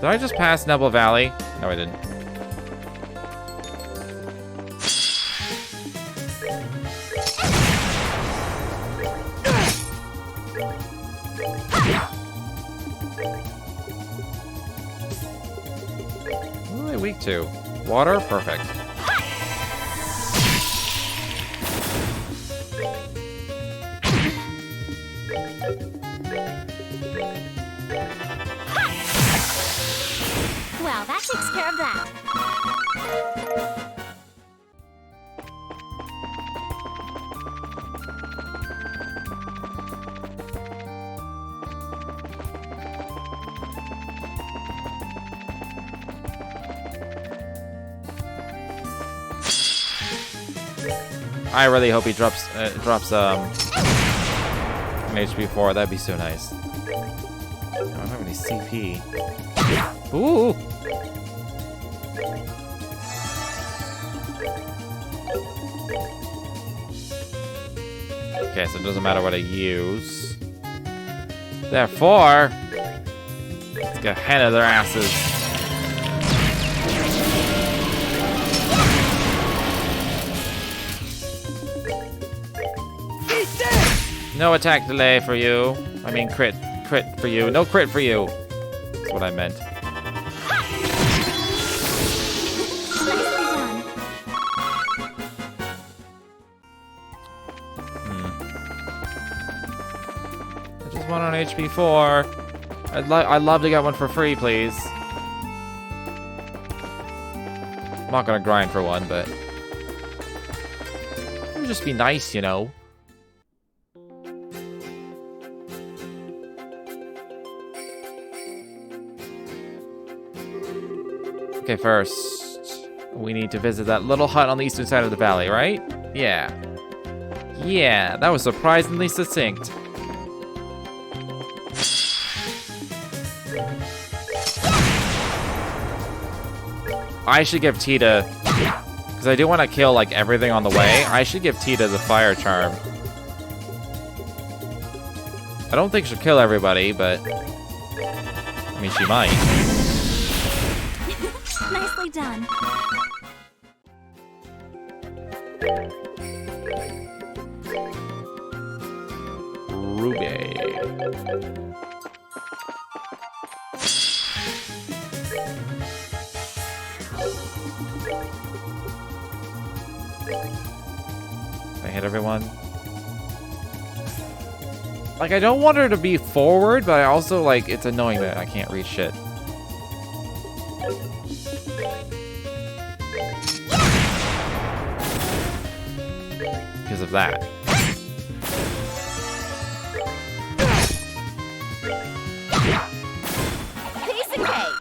Did I just pass Nebel Valley? No, I didn't. What are they weak to? Water? Perfect. Well, that takes care of that. I really hope he drops an HP4. That'd be so nice. I don't have any CP. Ooh! Okay, so it doesn't matter what I use. Therefore, let's get ahead of their asses. No attack delay for you. I mean crit for you. No crit for you. That's what I meant. I just want on HP 4. I'd love to get one for free, please. I'm not gonna grind for one, but it would just be nice, you know. Okay, first, we need to visit that little hut on the eastern side of the valley, right? Yeah. Yeah, that was surprisingly succinct. I should give Tita, because I do want to kill, like, everything on the way. I should give Tita the fire charm. I don't think she'll kill everybody, but I mean, she might. Nicely done. Ruby. I hit everyone. Like, I don't want her to be forward, but I also, like, it's annoying that I can't reach shit. Because of that. Piece of cake.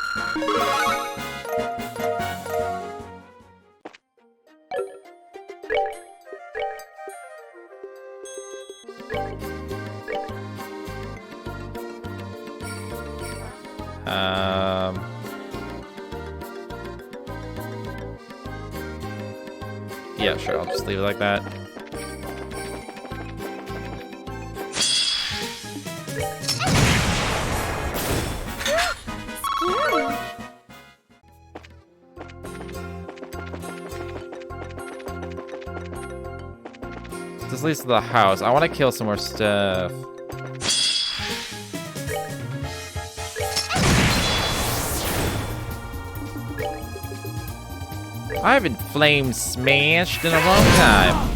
Yeah, sure, I'll just leave it like that. This leads to the house. I want to kill some more stuff. I haven't flame smashed in a long time.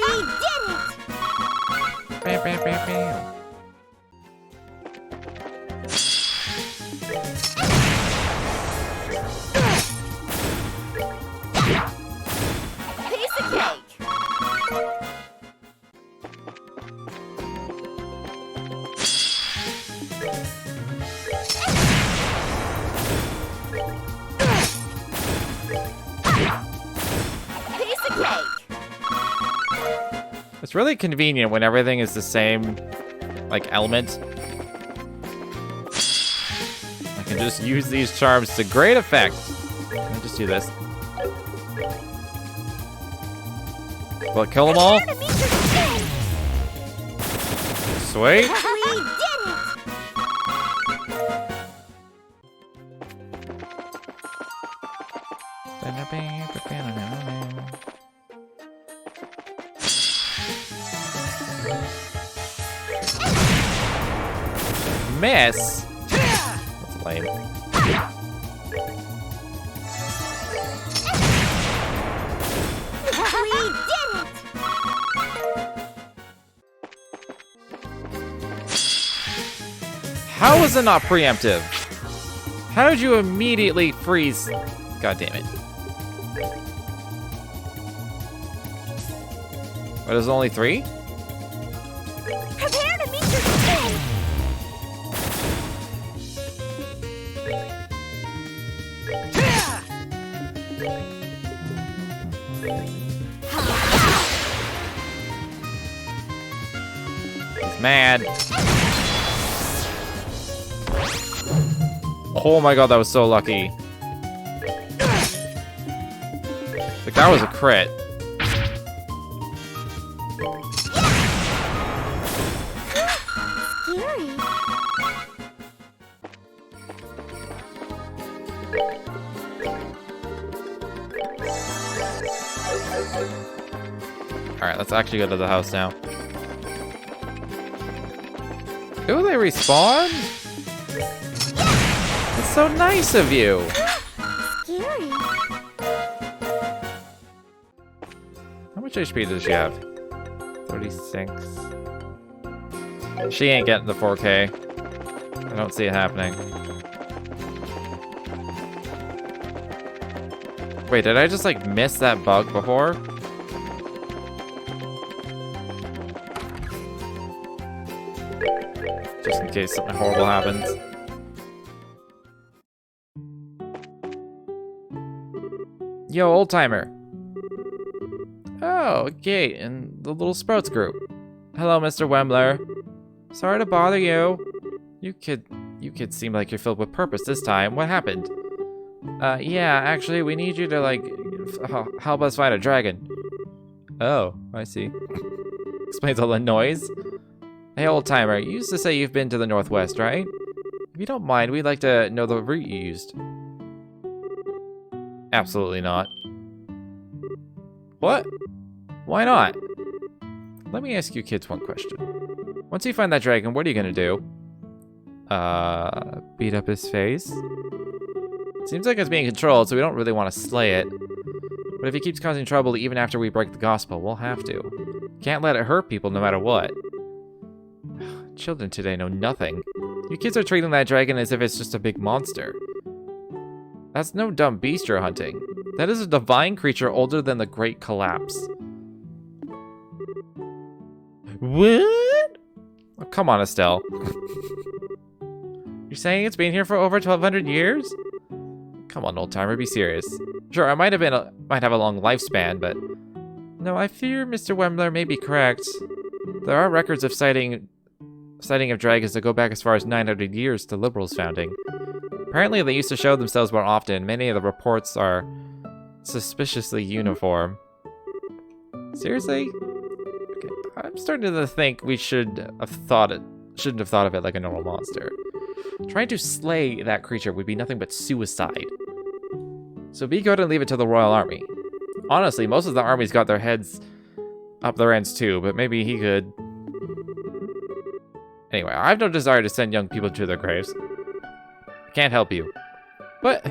We did it! Bam, bam, bam, bam. Piece of cake. Piece of cake. It's really convenient when everything is the same, like, element. I can just use these charms to great effect. Let me just do this. Will it kill them all? Prepare to meet your doom. Sweet. We did Miss? That's lame. We did it. How was it not preemptive? How did you immediately freeze? God damn it. What, is it only 3? Prepare to meet your doom. He's mad. Oh my god, that was so lucky. Like, that was a crit. Scary. Alright, let's actually go to the house now. Ooh, they respawn? That's so nice of you. Scary. How much HP does she have? 36. She ain't getting the 4K. I don't see it happening. Wait, did I just like miss that bug before? Just in case something horrible happens. Yo, old timer. Oh, okay, in the little Sprouts group. Hello, Mr. Wembler. Sorry to bother you. You kids seem like you're filled with purpose this time. What happened? Yeah, actually, we need you to, like, help us fight a dragon. Oh, I see. Explains all the noise. Hey, old timer, you used to say you've been to the Northwest, right? If you don't mind, we'd like to know the route you used. Absolutely not. What? Why not? Let me ask you kids one question. Once you find that dragon, what are you gonna do? Beat up his face? Seems like it's being controlled, so we don't really want to slay it. But if he keeps causing trouble even after we break the gospel, we'll have to. Can't let it hurt people no matter what. Children today know nothing. You kids are treating that dragon as if it's just a big monster. That's no dumb beast you're hunting. That is a divine creature older than the Great Collapse. What? Oh, come on, Estelle. You're saying it's been here for over 1,200 years? Come on, old timer, be serious. Sure, I might have a long lifespan, but no, I fear Mr. Wembler may be correct. There are records of sighting of dragons that go back as far as 900 years to Liberal's founding. Apparently, they used to show themselves more often. Many of the reports are suspiciously uniform. Seriously? Okay, I'm starting to think we shouldn't have thought of it like a normal monster. Trying to slay that creature would be nothing but suicide. So be good and leave it to the Royal Army. Honestly, most of the armies got their heads up their ends too, but maybe he could. Anyway, I have no desire to send young people to their graves. Can't help you. But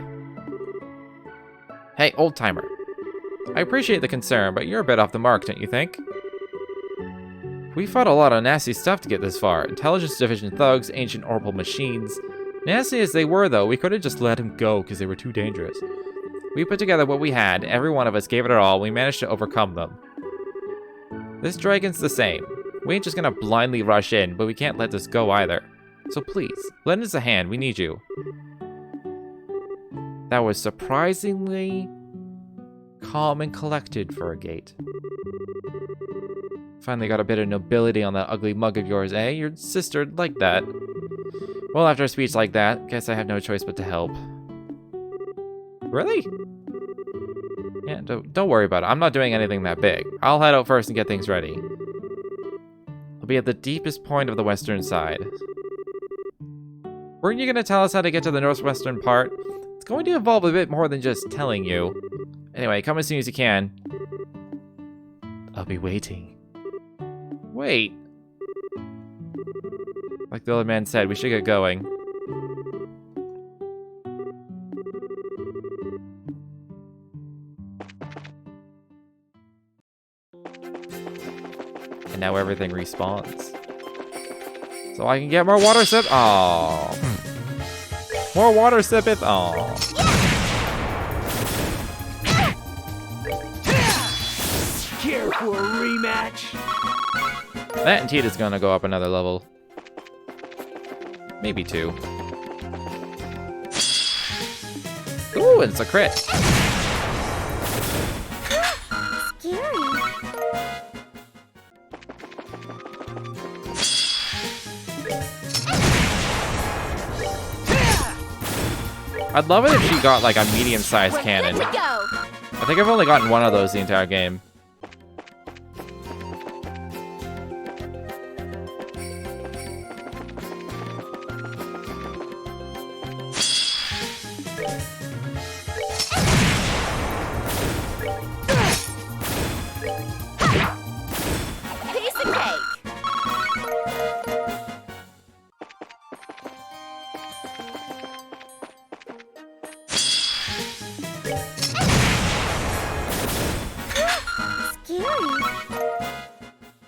hey, old timer. I appreciate the concern, but you're a bit off the mark, don't you think? We fought a lot of nasty stuff to get this far. Intelligence Division thugs, ancient orbital machines. Nasty as they were, though, we could have just let him go because they were too dangerous. We put together what we had. Every one of us gave it our all. We managed to overcome them. This dragon's the same. We ain't just gonna blindly rush in, but we can't let this go either. So please, lend us a hand. We need you. That was surprisingly calm and collected for a gate. Finally got a bit of nobility on that ugly mug of yours, eh? Your sister'd like that. Well, after a speech like that, guess I have no choice but to help. Really? Yeah, don't worry about it. I'm not doing anything that big. I'll head out first and get things ready. I'll be at the deepest point of the western side. Weren't you going to tell us how to get to the northwestern part? It's going to involve a bit more than just telling you. Anyway, come as soon as you can. I'll be waiting. Wait. Like the other man said, we should get going. And now everything respawns. So I can get more water sip. Oh. More water sipeth. Oh. Care for a rematch? That and Tita's gonna go up another level. Maybe 2. Ooh, and it's a crit. Scary. I'd love it if she got like a medium-sized We're cannon. good to go. I think I've only gotten one of those the entire game. Piece of cake.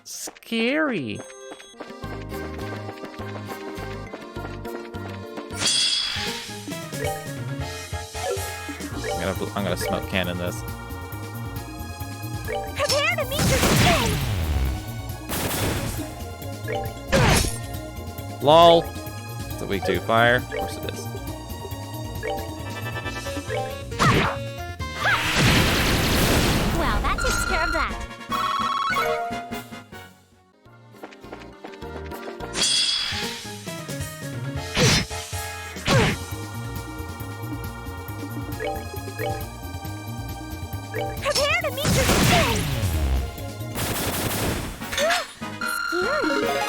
Scary. I'm gonna smoke cannon this. Prepare to meet your fate. LOL. It's a weak 2 fire. Of course it is. Well, that takes care of that. Prepare to meet your fate. We did it!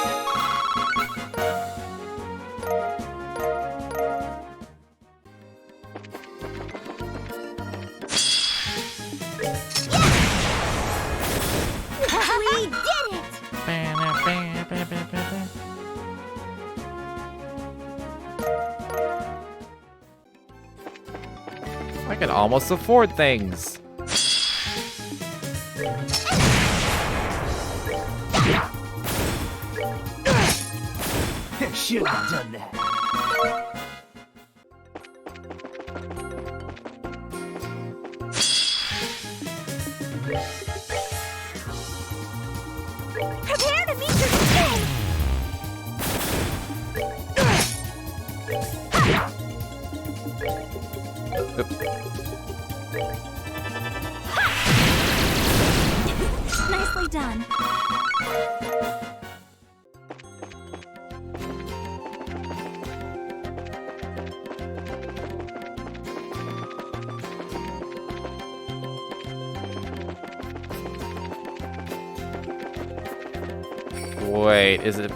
I can almost afford things. Should have done that. Prepare to meet your fate! Nicely done. Wait, is it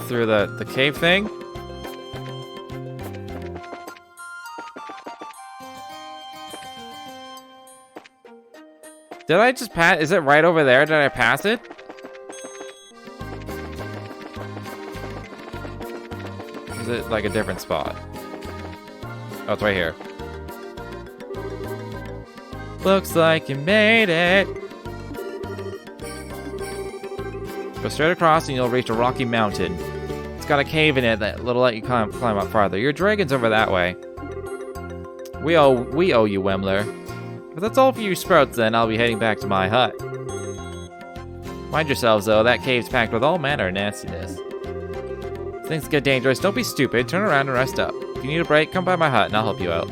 through the cave thing? Did I just pass? Is it right over there? Did I pass it? Is it like a different spot? Oh, it's right here. Looks like you made it. Go straight across and you'll reach a rocky mountain. It's got a cave in it that'll let you climb up farther. Your dragon's over that way. We owe you, Wemler. If that's all for you sprouts, then I'll be heading back to my hut. Mind yourselves, though. That cave's packed with all manner of nastiness. If things get dangerous, don't be stupid. Turn around and rest up. If you need a break, come by my hut and I'll help you out.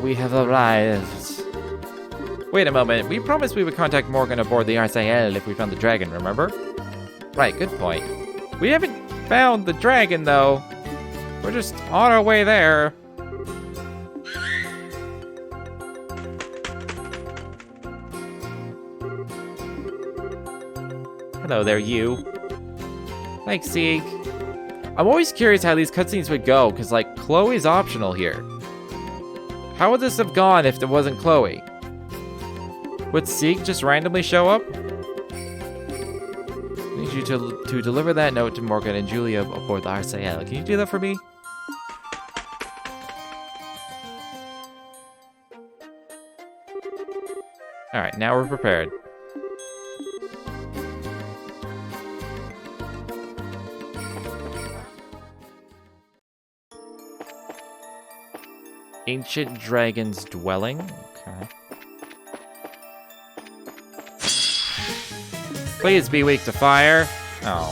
We have arrived. Wait a moment. We promised we would contact Morgan aboard the RCL if we found the dragon, remember? Right, good point. We haven't found the dragon, though. We're just on our way there. Hello there, you. Thanks, Sieg. I'm always curious how these cutscenes would go, because, like, Chloe's optional here. How would this have gone if there wasn't Chloe? Would Sieg just randomly show up? I need you to deliver that note to Morgan and Julia aboard the RCL. Can you do that for me? Alright, now we're prepared. Ancient Dragon's Dwelling. Okay. Please be weak to fire. Oh.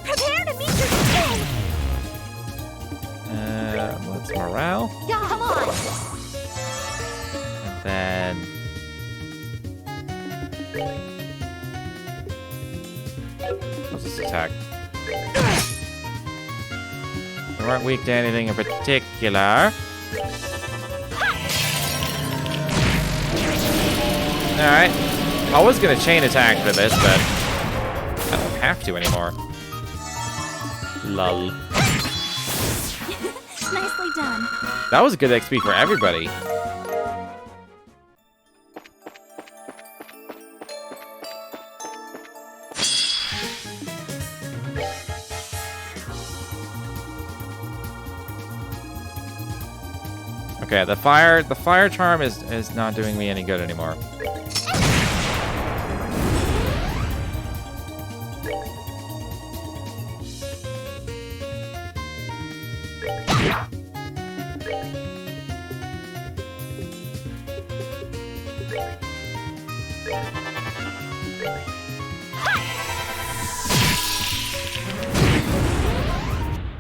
Prepare to meet your fate! What's morale? Yeah, come on! And then... what's this attack? We weren't weak to anything in particular. Alright. I was gonna chain attack for this, but I don't have to anymore. Lol. Nicely done. That was good XP for everybody. Okay, the fire charm is not doing me any good anymore.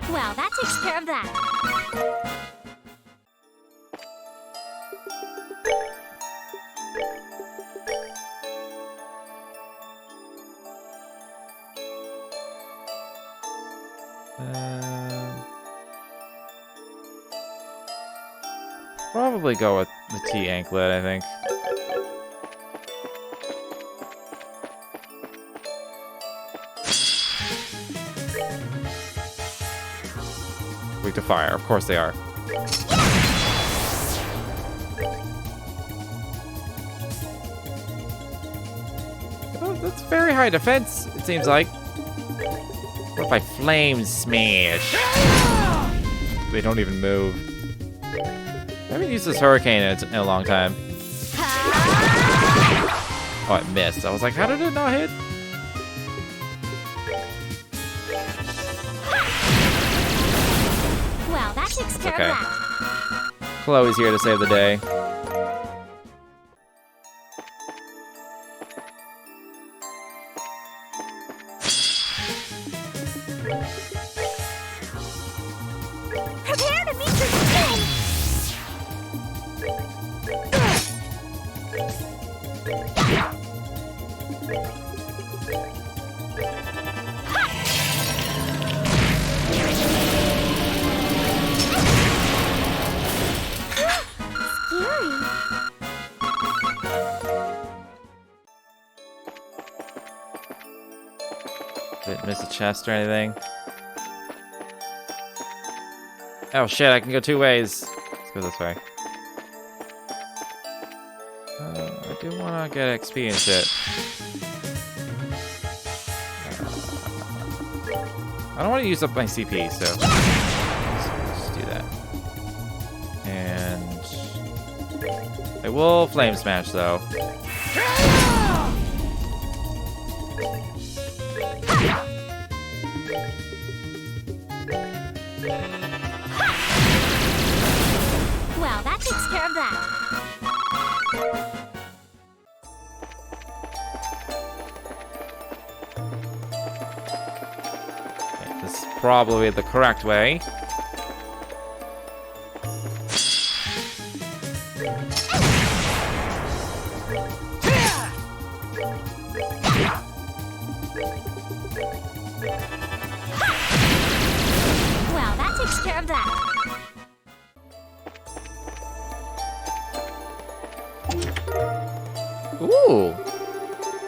Well, that takes care of that. Probably go with the T anklet, I think. Weak to fire, of course they are. Oh, that's very high defense, it seems like. What if I flame smash? They don't even move. I haven't used this hurricane in a long time. Oh, it missed. I was like, how did it not hit? Well, that takes care Okay. of that. Chloe's here to save the day. Prepare to meet your fate! Scary. Didn't miss a chest or anything. Oh shit, I can go two ways. Let's go this way. I do want to get XP and shit. I don't want to use up my CP, so let's do that. And I will flame smash though. Well, that takes care of that. probably the correct way. Well, that takes care of that. Ooh!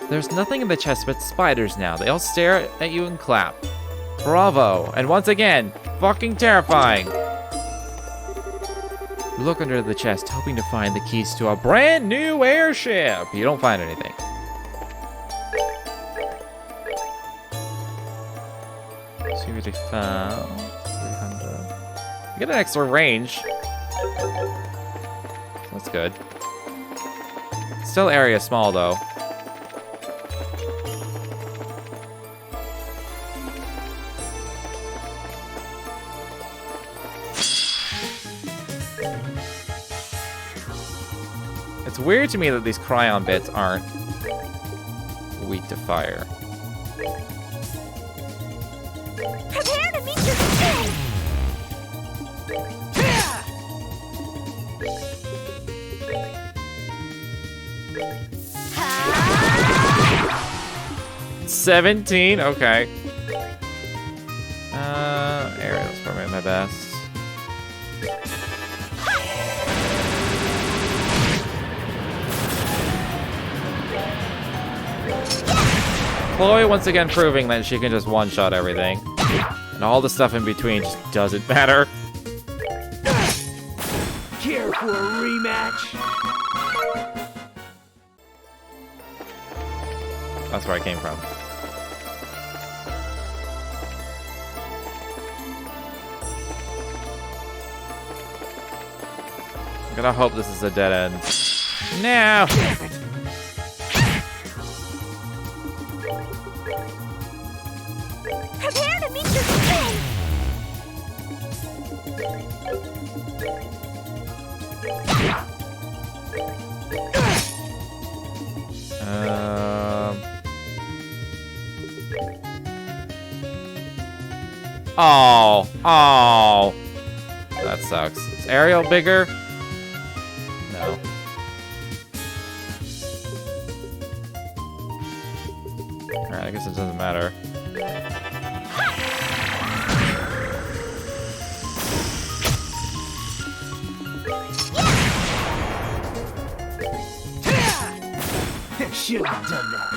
There's nothing in the chest but spiders now. They all stare at you and clap. Bravo! And once again, fucking terrifying! You look under the chest, hoping to find the keys to a brand new airship. You don't find anything. See what they found. 300. You get an extra range. That's good. Still area small though. It's weird to me that these cryon bits aren't weak to fire. Prepare to meet your doom! 17? Okay. Aerial's probably my best. Chloe once again proving that she can just one-shot everything. And all the stuff in between just doesn't matter. Care for a rematch? That's where I came from. I'm gonna hope this is a dead end. No! Prepare to meet your doom! Oh, oh. That sucks. Is Ariel bigger? No. Alright, I guess it doesn't matter. Shouldn't have done that.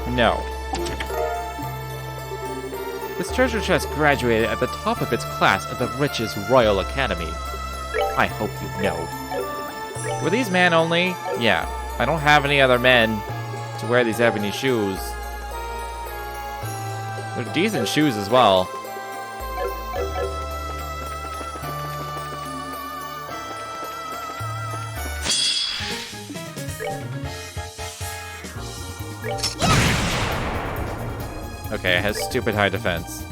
No. This treasure chest graduated at the top of its class at the richest Royal Academy. I hope you know. Were these men only? Yeah. I don't have any other men to wear these ebony shoes. They're decent shoes as well. Okay, it has stupid high defense.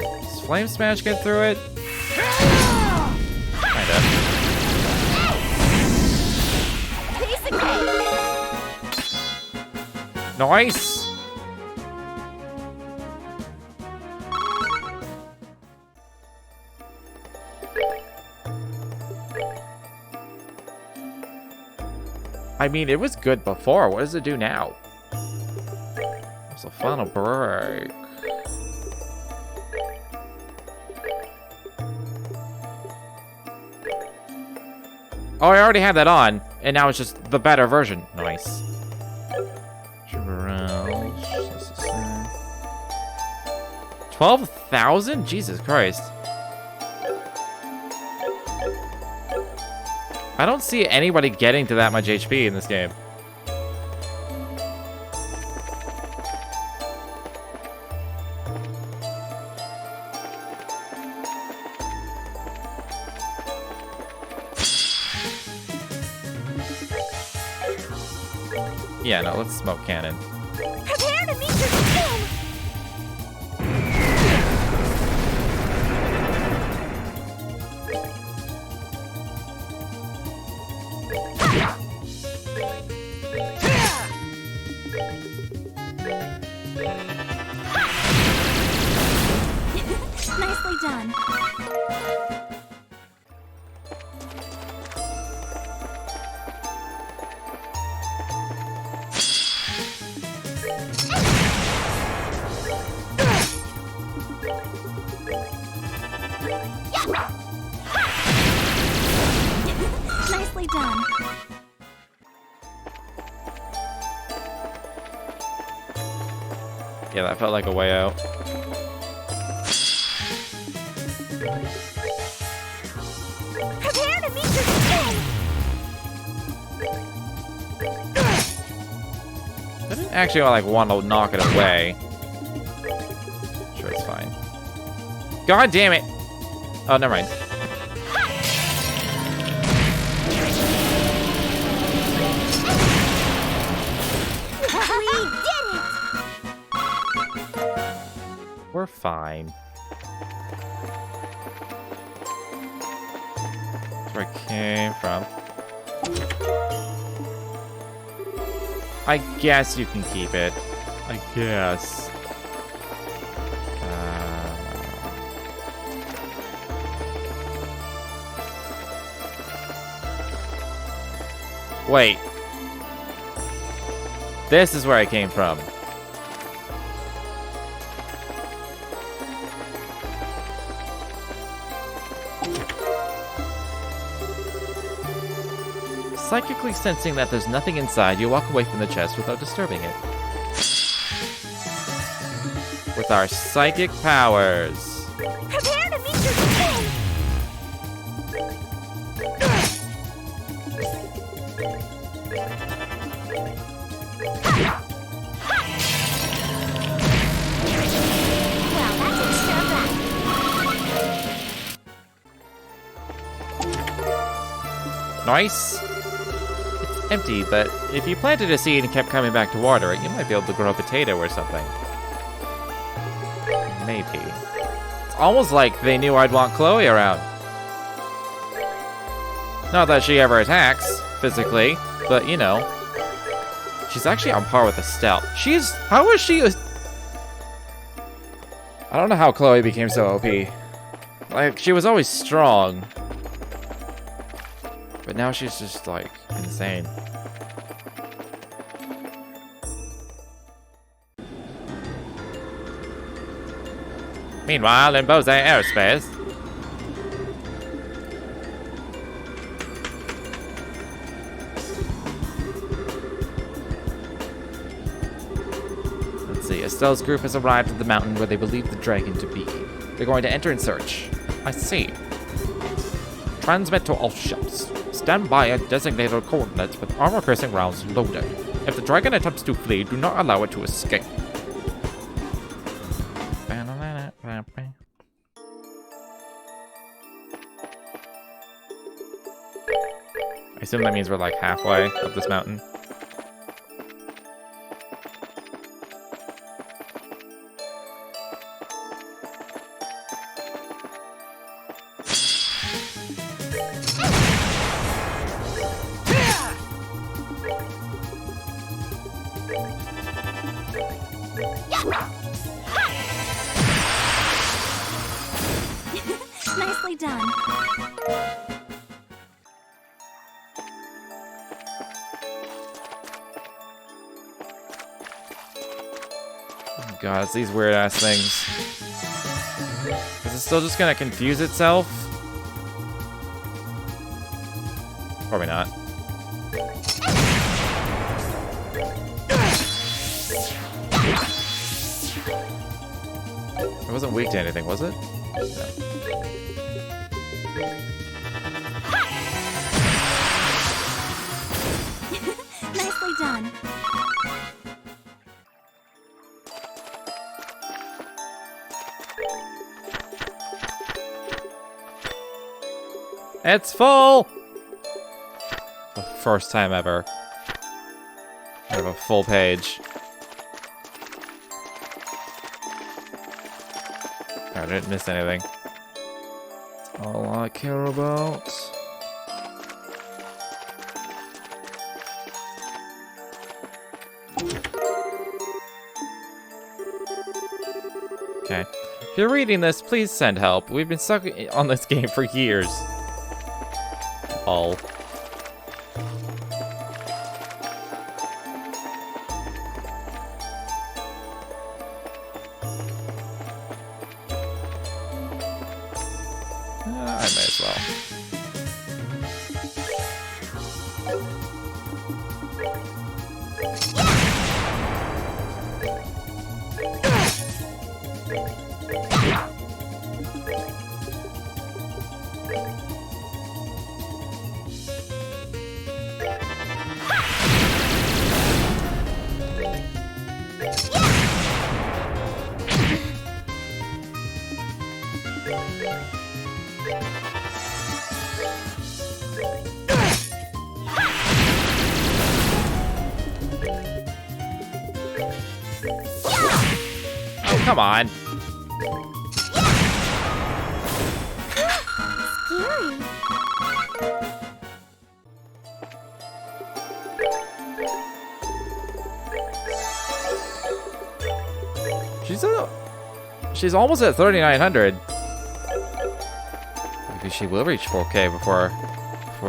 Does Flame Smash get through it? Kinda. Nice! I mean, it was good before. What does it do now? It's a final break. Oh, I already had that on, and now it's just the better version. Nice. 12,000? Jesus Christ. I don't see anybody getting to that much HP in this game. Yeah, no, let's smoke cannon. your skin! Nicely done. Nicely done. Yeah, that felt like a way out. Prepare to meet your skin! I didn't actually like want to knock it away. Sure, it's fine. God damn it! Oh, never mind. We did it! We're fine. That's where I came from. I guess you can keep it. I guess. Wait. This is where I came from. Psychically sensing that there's nothing inside, you walk away from the chest without disturbing it. With our psychic powers. Prepare to meet your skin! Well, that takes care of that. Nice. It's empty, but if you planted a seed and kept coming back to water it, you might be able to grow a potato or something. Maybe. It's almost like they knew I'd want Chloe around. Not that she ever attacks, physically, but you know. She's actually on par with Estelle. How is she? I don't know how Chloe became so OP. Like, she was always strong. But now she's just, like, insane. Meanwhile, in Bose Aerospace... Let's see, Estelle's group has arrived at the mountain where they believe the dragon to be. They're going to enter and search. I see. Transmit to all ships. Stand by at designated coordinates with armor-piercing rounds loaded. If the dragon attempts to flee, do not allow it to escape. I assume that means we're like halfway up this mountain. Nicely done. Oh god, it's these weird ass things. Is it still just gonna confuse itself? Probably not. It wasn't weak to anything, was it? No. Nicely done. It's full! The first time ever. I have a full page. I didn't miss anything. That's all I care about. Okay. If you're reading this, please send help. We've been stuck on this game for years. All. I may as well. Oh, come on. Scary. She's almost at 3,900. Maybe she will reach 4K before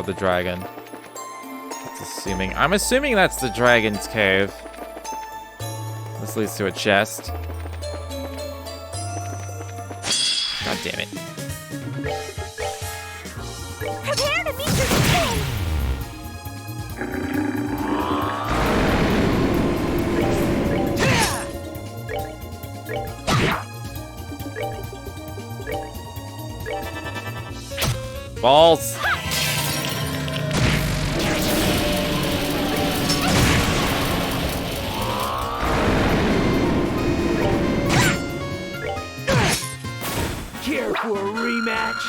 the dragon. That's assuming. I'm assuming that's the dragon's cave. This leads to a chest. God damn it. Prepare to meet your twin. Balls. Care for a rematch?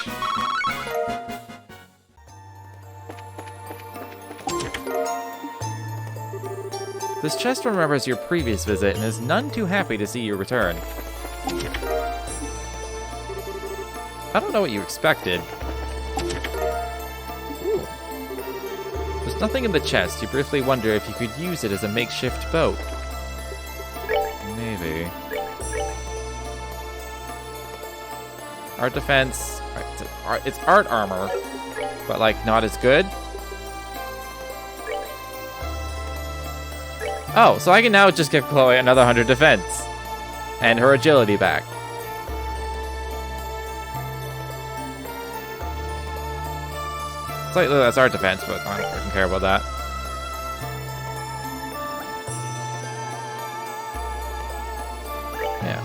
This chest remembers your previous visit and is none too happy to see you return. I don't know what you expected. Ooh. There's nothing in the chest. You briefly wonder if you could use it as a makeshift boat. Maybe. Art defense. It's art armor, but like not as good. Oh, so I can now just give Chloe another 100 defense and her agility back. Slightly less art defense, but I don't freaking care about that. Yeah.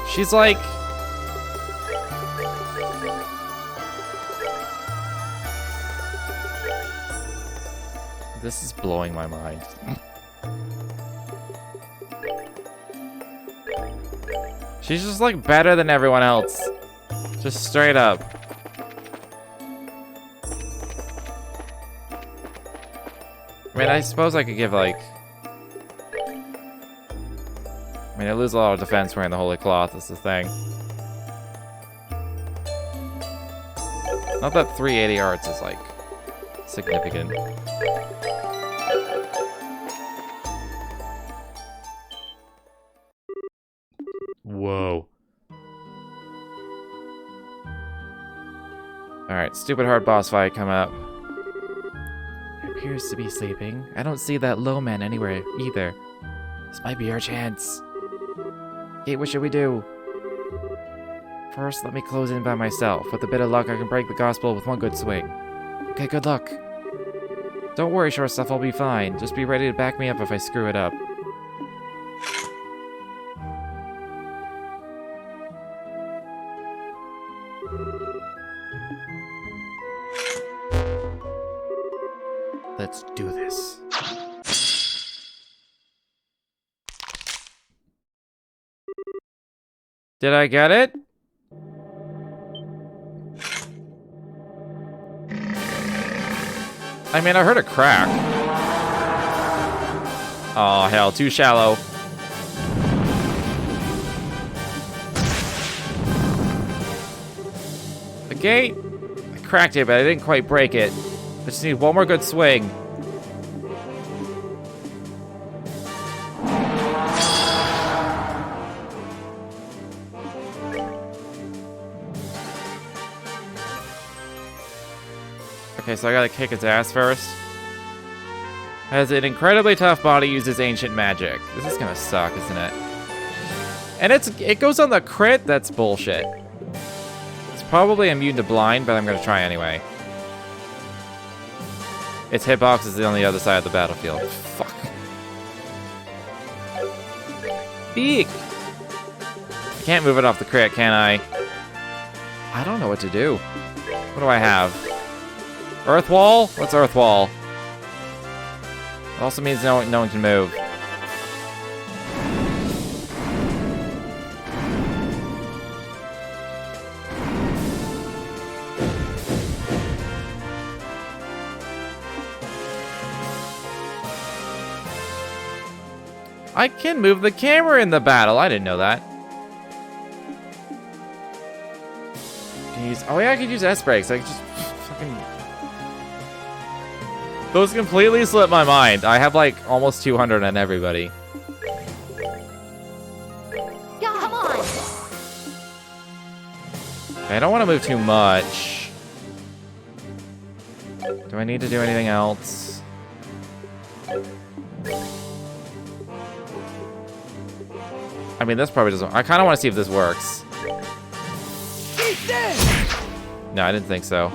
She's like... This is blowing my mind. She's just like better than everyone else. Just straight up. I mean, I suppose I could give like... I mean, I lose a lot of defense wearing the Holy Cloth, is the thing. Not that 380 arts is like significant. Whoa. Alright, stupid hard boss fight come up. He appears to be sleeping. I don't see that low man anywhere either. This might be our chance. Kate, what should we do? First, let me close in by myself. With a bit of luck, I can break the gospel with one good swing. Okay, good luck. Don't worry, short stuff, I'll be fine. Just be ready to back me up if I screw it up. Let's do this. Did I get it? I mean, I heard a crack. Oh, hell, too shallow. The gate? I cracked it, but I didn't quite break it. I just need one more good swing. Okay, so I gotta kick its ass first. Has an incredibly tough body, uses ancient magic. This is gonna suck, isn't it? And it goes on the crit? That's bullshit. It's probably immune to blind, but I'm gonna try anyway. Its hitbox is on the other side of the battlefield. Fuck. Beak! I can't move it off the crit, can I? I don't know what to do. What do I have? Earth wall? What's earth wall? It also means no one can move. I can move the camera in the battle. I didn't know that. Jeez. Oh yeah, I could use S-brakes. I could just fucking... Those completely slipped my mind. I have like almost 200 on everybody. Yeah, come on. Okay, I don't want to move too much. Do I need to do anything else? I mean, this probably doesn't... I kind of want to see if this works. No, I didn't think so.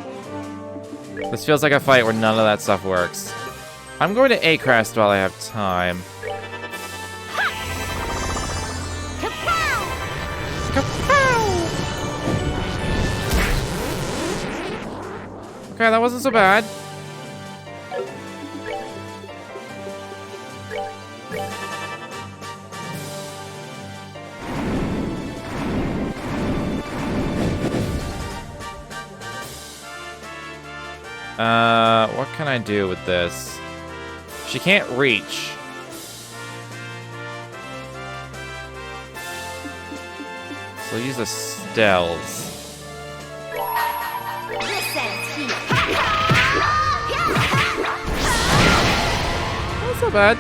This feels like a fight where none of that stuff works. I'm going to A-Crest while I have time. Okay, that wasn't so bad. What can I do with this? She can't reach. So I'll use the Stells. Not so bad.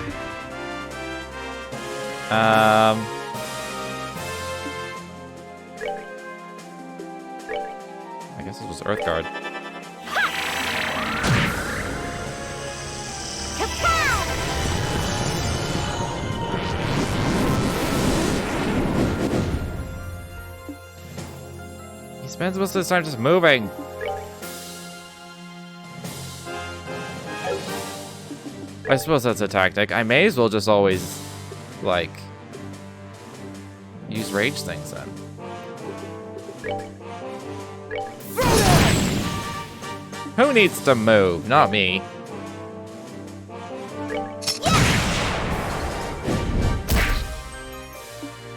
I guess it was Earth Guard. He spends most of his time just moving. I suppose that's a tactic. I may as well just always, like, use rage things then. Who needs to move? Not me.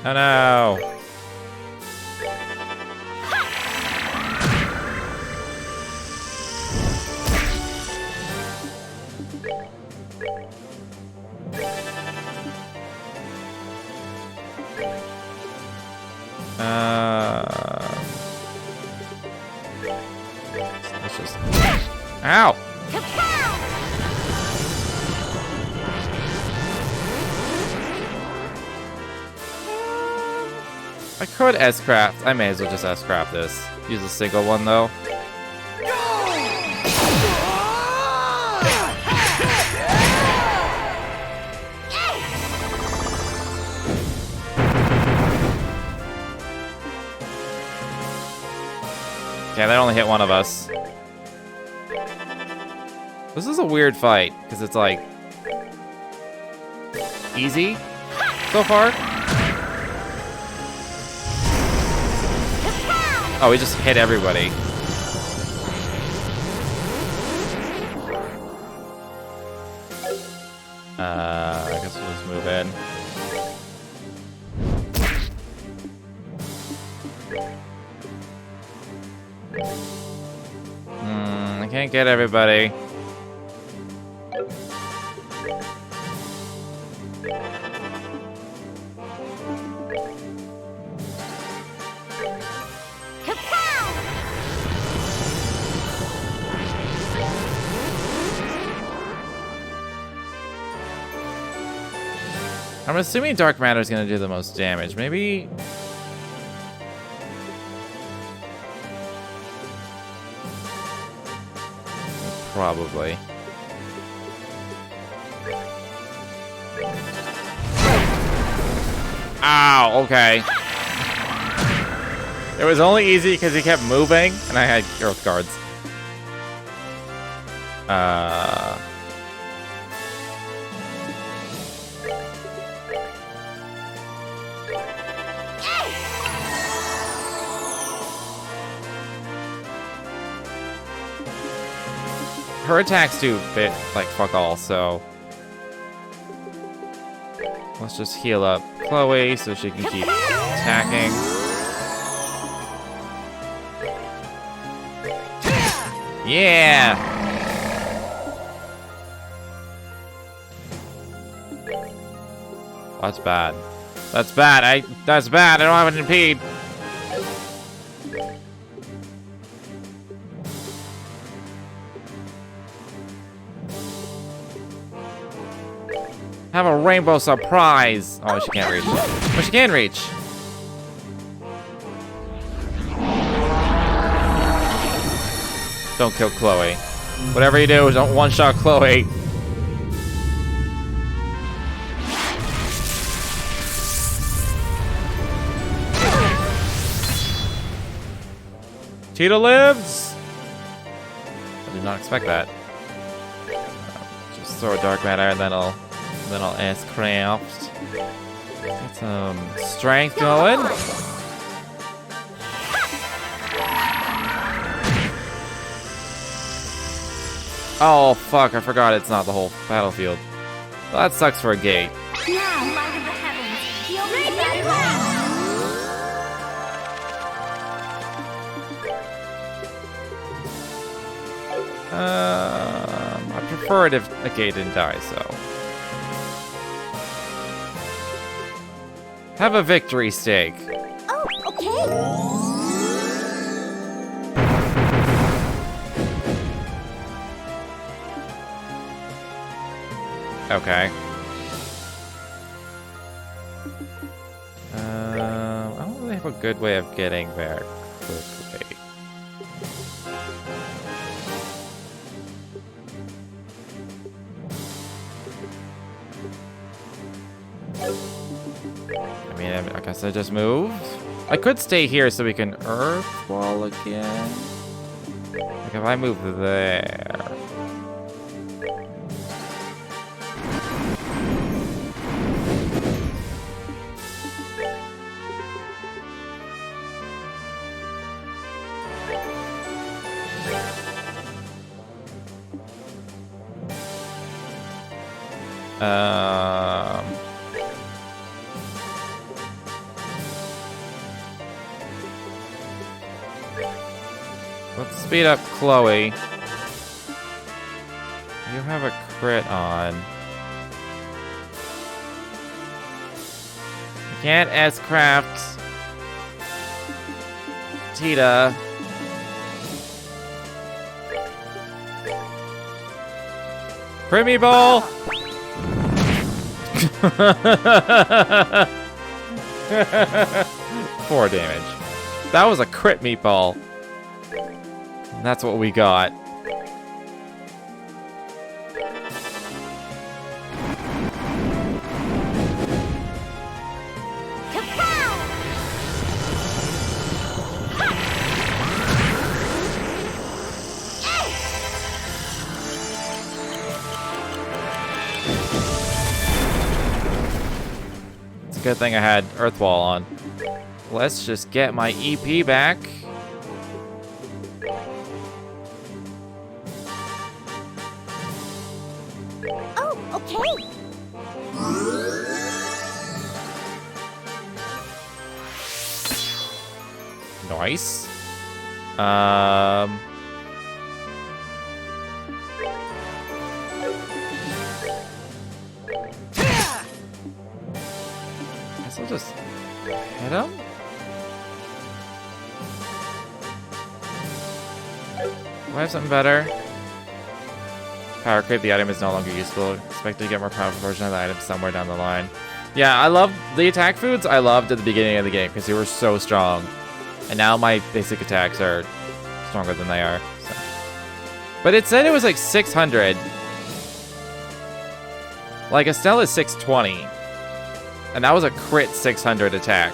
Oh no. Let's just... Ow! I could S-craft. I may as well just S-craft this. Use a single one though. Okay, that only hit one of us. This is a weird fight, because it's like... easy so far. Oh, we just hit everybody. I guess we'll just move in. I can't get everybody. I'm assuming dark matter is gonna do the most damage. Maybe. Probably. Ow, okay. It was only easy because he kept moving, and I had growth guards. Her attacks do bit like fuck all, so let's just heal up Chloe so she can keep attacking. Yeah! That's bad. That's bad. That's bad. I don't have an impede. Have a rainbow surprise. Oh, she can't reach. But she can reach. Don't kill Chloe. Whatever you do, don't one-shot Chloe. Cheetah lives! I did not expect that. Just throw a dark matter and then I'll ask craft. Get some strength going. Oh fuck, I forgot it's not the whole battlefield. Well, that sucks for a gate. Now, light of the heavens, feel me that blast! I prefer it if a gate didn't die, so. Have a victory stake. Oh, okay. Okay. I don't really have a good way of getting there quickly. I mean, I guess I just moved. I could stay here so we can earth wall again. Like if I move there. Let's speed up Chloe. You have a crit on. You can't S-craft Tita. Crit meatball! 4 damage. That was a crit meatball. And that's what we got. It's a good thing I had Earthwall on. Let's just get my EP back. Oh, okay. Nice. Guess I'll just hit him. Do I have something better? Power creep, the item is no longer useful. Expect to get more powerful version of the item somewhere down the line. Yeah, I love the attack foods. I loved at the beginning of the game because they were so strong. And now my basic attacks are stronger than they are. So. But it said it was like 600. Like Estelle is 620. And that was a crit 600 attack.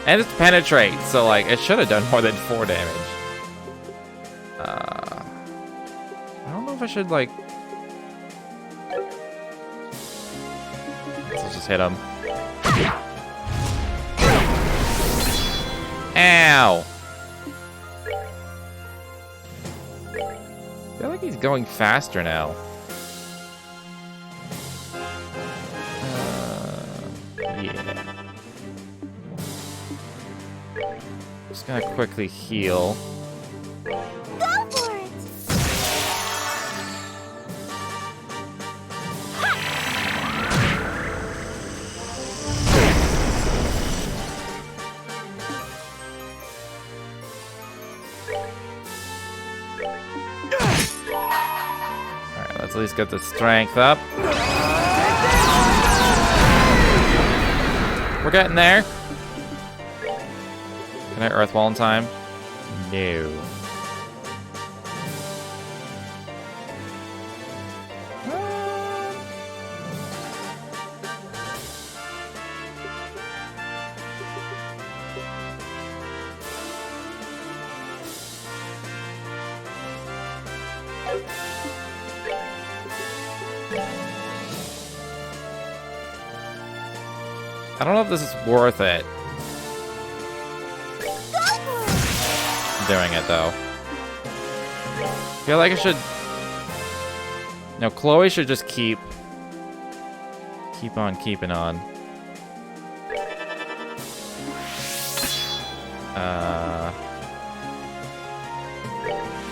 And it's penetrate, so like it should have done more than 4 damage. I don't know if I should like. Let's just hit him. Ow! I feel like he's going faster now. Yeah. Just gonna quickly heal. Go for it! Alright, let's at least get the strength up. We're getting there. Can I earth wall in time? No. I don't know if this is worth it. I'm doing it though. I feel like I should. No, Chloe should just keep on keeping on.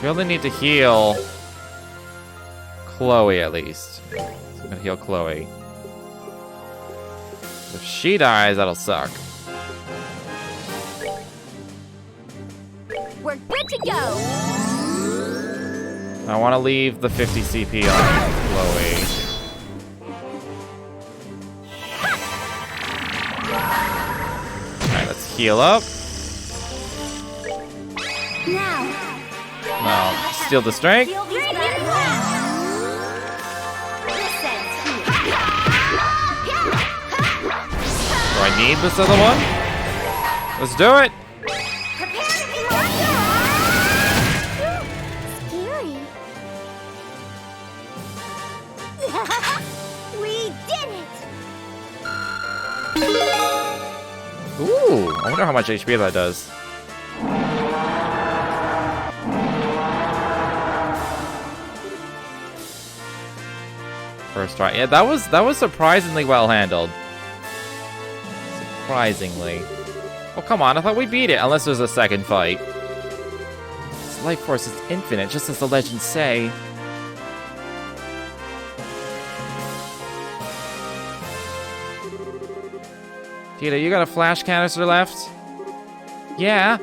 We only need to heal Chloe at least. So I'm gonna heal Chloe. If she dies, that'll suck. We're good to go! I want to leave the 50 CP on Chloe. Alright, let's heal up. Now, No, steal the strength. feel these bad vibes. Do I need this other one? Let's do it. Prepare to be launched! Scary. We did it! Ooh, I wonder how much HP that does. First try. Yeah, that was surprisingly well handled. Surprisingly. Oh, come on. I thought we beat it. Unless there's a second fight. Its life force is infinite, just as the legends say. Tita, you got a flash canister left? Yeah.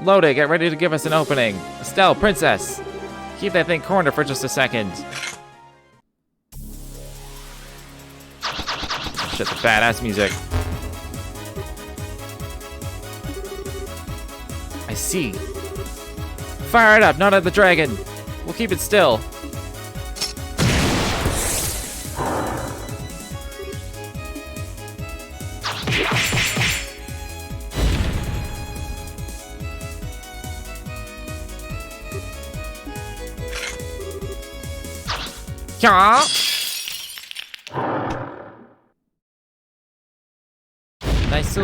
Load it. Get ready to give us an opening. Estelle, princess. Keep that thing cornered for just a second. Shit, the badass music. I see. Fire it up, not at the dragon. We'll keep it still. Yeah. Nice.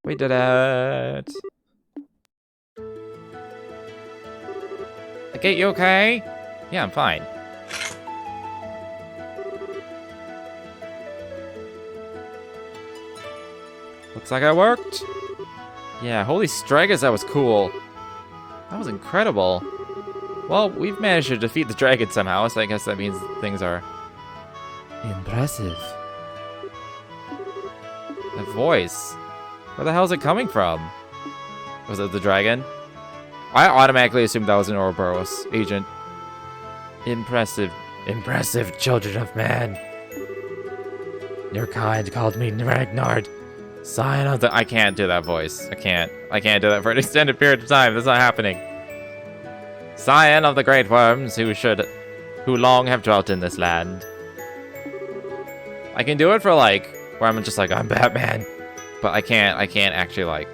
We did it. The gate, you okay? Yeah, I'm fine. Looks like I worked. Yeah, holy Stragus, that was cool. That was incredible. Well, we've managed to defeat the dragon somehow, so I guess that means things are impressive. That voice. Where the hell is it coming from? Was it the dragon? I automatically assumed that was an Ouroboros agent. Impressive Impressive, children of man. Your kind called me Ragnard. Scion of the... I can't do that voice. I can't do that for an extended period of time. That's not happening. Scion of the great worms who long have dwelt in this land. I can do it for like, where I'm just like, I'm Batman. But I can't actually like,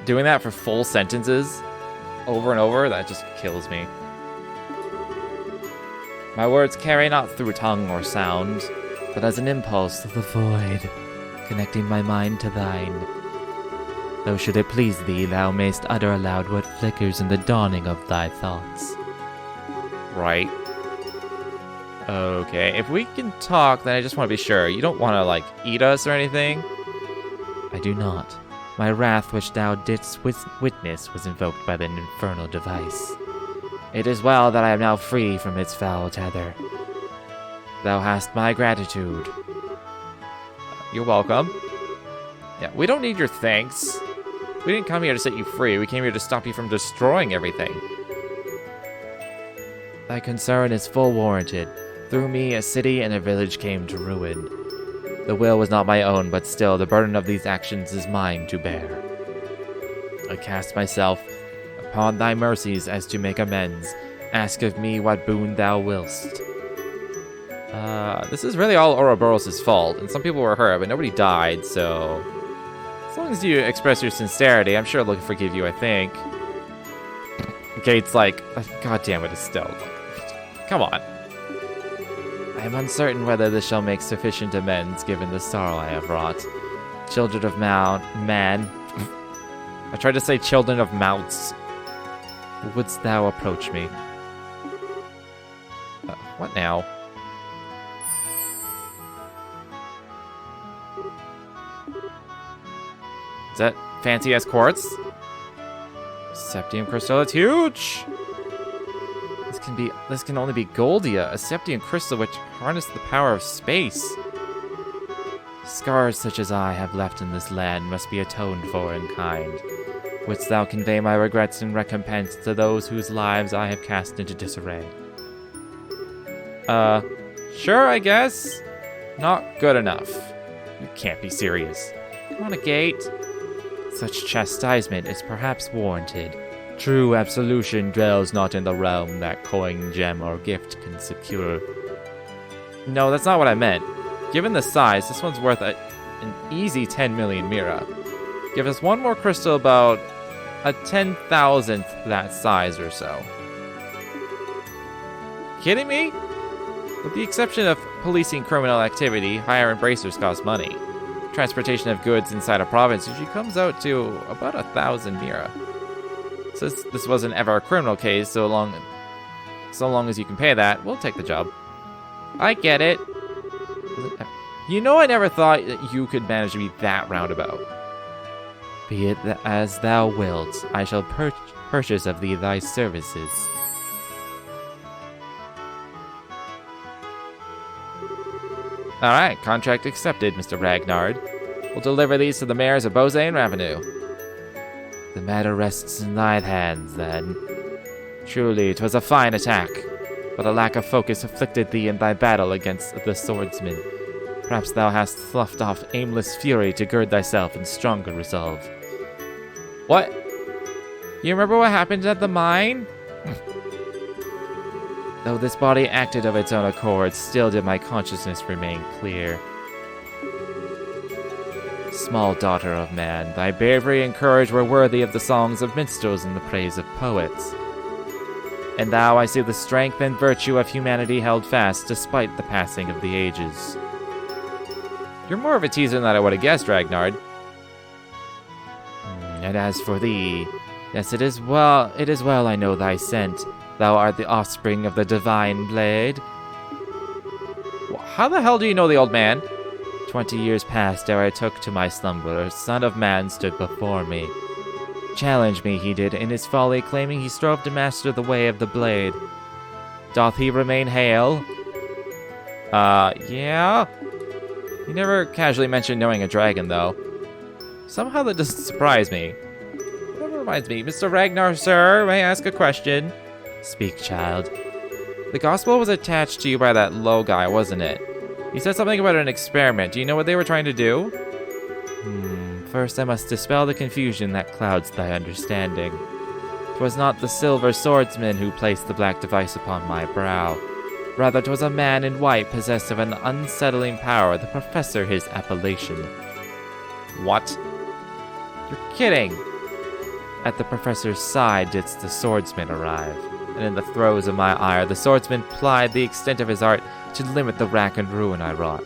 doing that for full sentences over and over, that just kills me. My words carry not through tongue or sound, but as an impulse of the void, connecting my mind to thine. Though should it please thee, thou mayst utter aloud what flickers in the dawning of thy thoughts. Right. Okay, if we can talk, then I just want to be sure. You don't want to, like, eat us or anything? I do not. My wrath which thou didst witness was invoked by the infernal device. It is well that I am now free from its foul tether. Thou hast my gratitude. You're welcome. Yeah, we don't need your thanks. We didn't come here to set you free. We came here to stop you from destroying everything. Thy concern is full warranted. Through me, a city and a village came to ruin. The will was not my own, but still, the burden of these actions is mine to bear. I cast myself upon thy mercies as to make amends. Ask of me what boon thou willst. This is really all Ouroboros' fault, and some people were hurt, but nobody died, so... As long as you express your sincerity, I'm sure they'll forgive you, I think. Gate's like, God damn it, Estelle. Come on. I am uncertain whether this shall make sufficient amends, given the sorrow I have wrought. Children of man. I tried to say children of mounts. Wouldst thou approach me? What now? Is that fancy-ass quartz? Septium crystal, it's huge! This can only be Goldia, a Septium crystal which harnessed the power of space. Scars such as I have left in this land must be atoned for in kind. Wouldst thou convey my regrets and recompense to those whose lives I have cast into disarray? Sure, I guess. Not good enough. You can't be serious. Come on, a gate. Such chastisement is perhaps warranted. True absolution dwells not in the realm that coin, gem, or gift can secure. No, that's not what I meant. Given the size, this one's worth an easy 10 million mira. Give us one more crystal about a 10,000th that size or so. Kidding me? With the exception of policing criminal activity, hire embracers cost money. Transportation of goods inside a province usually comes out to about 1,000 mira. So this wasn't ever a criminal case, so long as you can pay that, we'll take the job. I get it. You know, I never thought that you could manage to be that roundabout. Be it as thou wilt, I shall purchase of thee thy services. Alright, contract accepted, Mr. Ragnard. We'll deliver these to the mayors of Bose and Ravenou. The matter rests in thy hands, then. Truly, 'twas a fine attack, but a lack of focus afflicted thee in thy battle against the swordsman. Perhaps thou hast sloughed off aimless fury to gird thyself in stronger resolve. What? You remember what happened at the mine? Though this body acted of its own accord, still did my consciousness remain clear. Small daughter of man, thy bravery and courage were worthy of the songs of minstrels and the praise of poets. And thou, I see the strength and virtue of humanity held fast despite the passing of the ages. You're more of a teaser than I would have guessed, Ragnard. And as for thee, yes, it is well I know thy scent. Thou art the offspring of the divine blade. How the hell do you know the old man? 20 years passed ere I took to my slumber, a son of man stood before me. Challenged me he did in his folly, claiming he strove to master the way of the blade. Doth he remain hale? Yeah? He never casually mentioned knowing a dragon, though. Somehow that doesn't surprise me. That reminds me, Mr. Ragnar, sir, may I ask a question? Speak, child. The gospel was attached to you by that low guy, wasn't it? He said something about an experiment. Do you know what they were trying to do? First I must dispel the confusion that clouds thy understanding. 'Twas not the silver swordsman who placed the black device upon my brow. Rather, 'twas a man in white possessed of an unsettling power, the professor his appellation. What? You're kidding! At the professor's side didst the swordsman arrive, and in the throes of my ire the swordsman plied the extent of his art to limit the rack and ruin I wrought.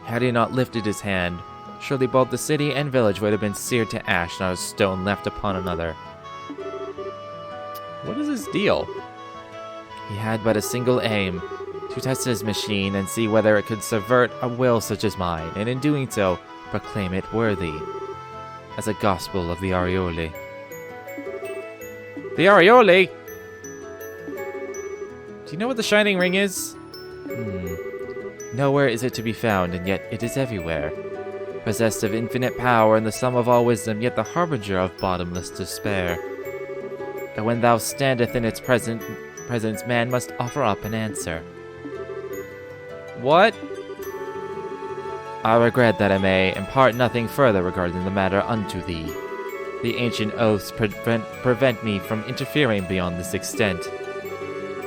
Had he not lifted his hand, surely both the city and village would have been seared to ash, not a stone left upon another. What is his deal? He had but a single aim, to test his machine and see whether it could subvert a will such as mine, and in doing so, proclaim it worthy, as a gospel of the Arioli. The Arioli? Do you know what the Shining Ring is? Nowhere is it to be found, and yet it is everywhere. Possessed of infinite power and the sum of all wisdom, yet the harbinger of bottomless despair. And when thou standeth in its presence, man must offer up an answer. What? I regret that I may impart nothing further regarding the matter unto thee. The ancient oaths prevent me from interfering beyond this extent.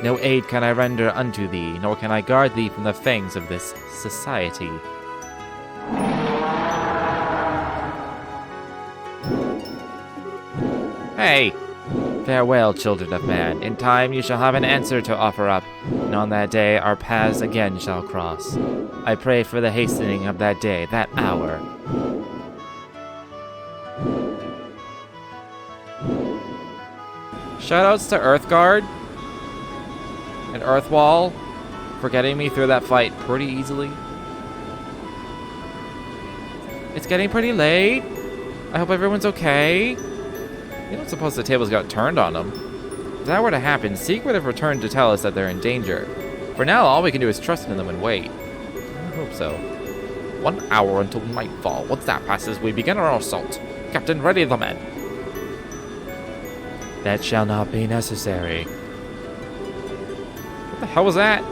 No aid can I render unto thee, nor can I guard thee from the fangs of this society. Hey! Farewell, children of man. In time you shall have an answer to offer up, and on that day our paths again shall cross. I pray for the hastening of that day, that hour. Shoutouts to Earthguard and Earthwall for getting me through that fight pretty easily. It's getting pretty late. I hope everyone's okay. You don't suppose the tables got turned on them. If that were to happen, Seek would have returned to tell us that they're in danger. For now, all we can do is trust in them and wait. I hope so. 1 hour until nightfall. Once that passes, we begin our assault. Captain, ready the men. That shall not be necessary. What the hell was that?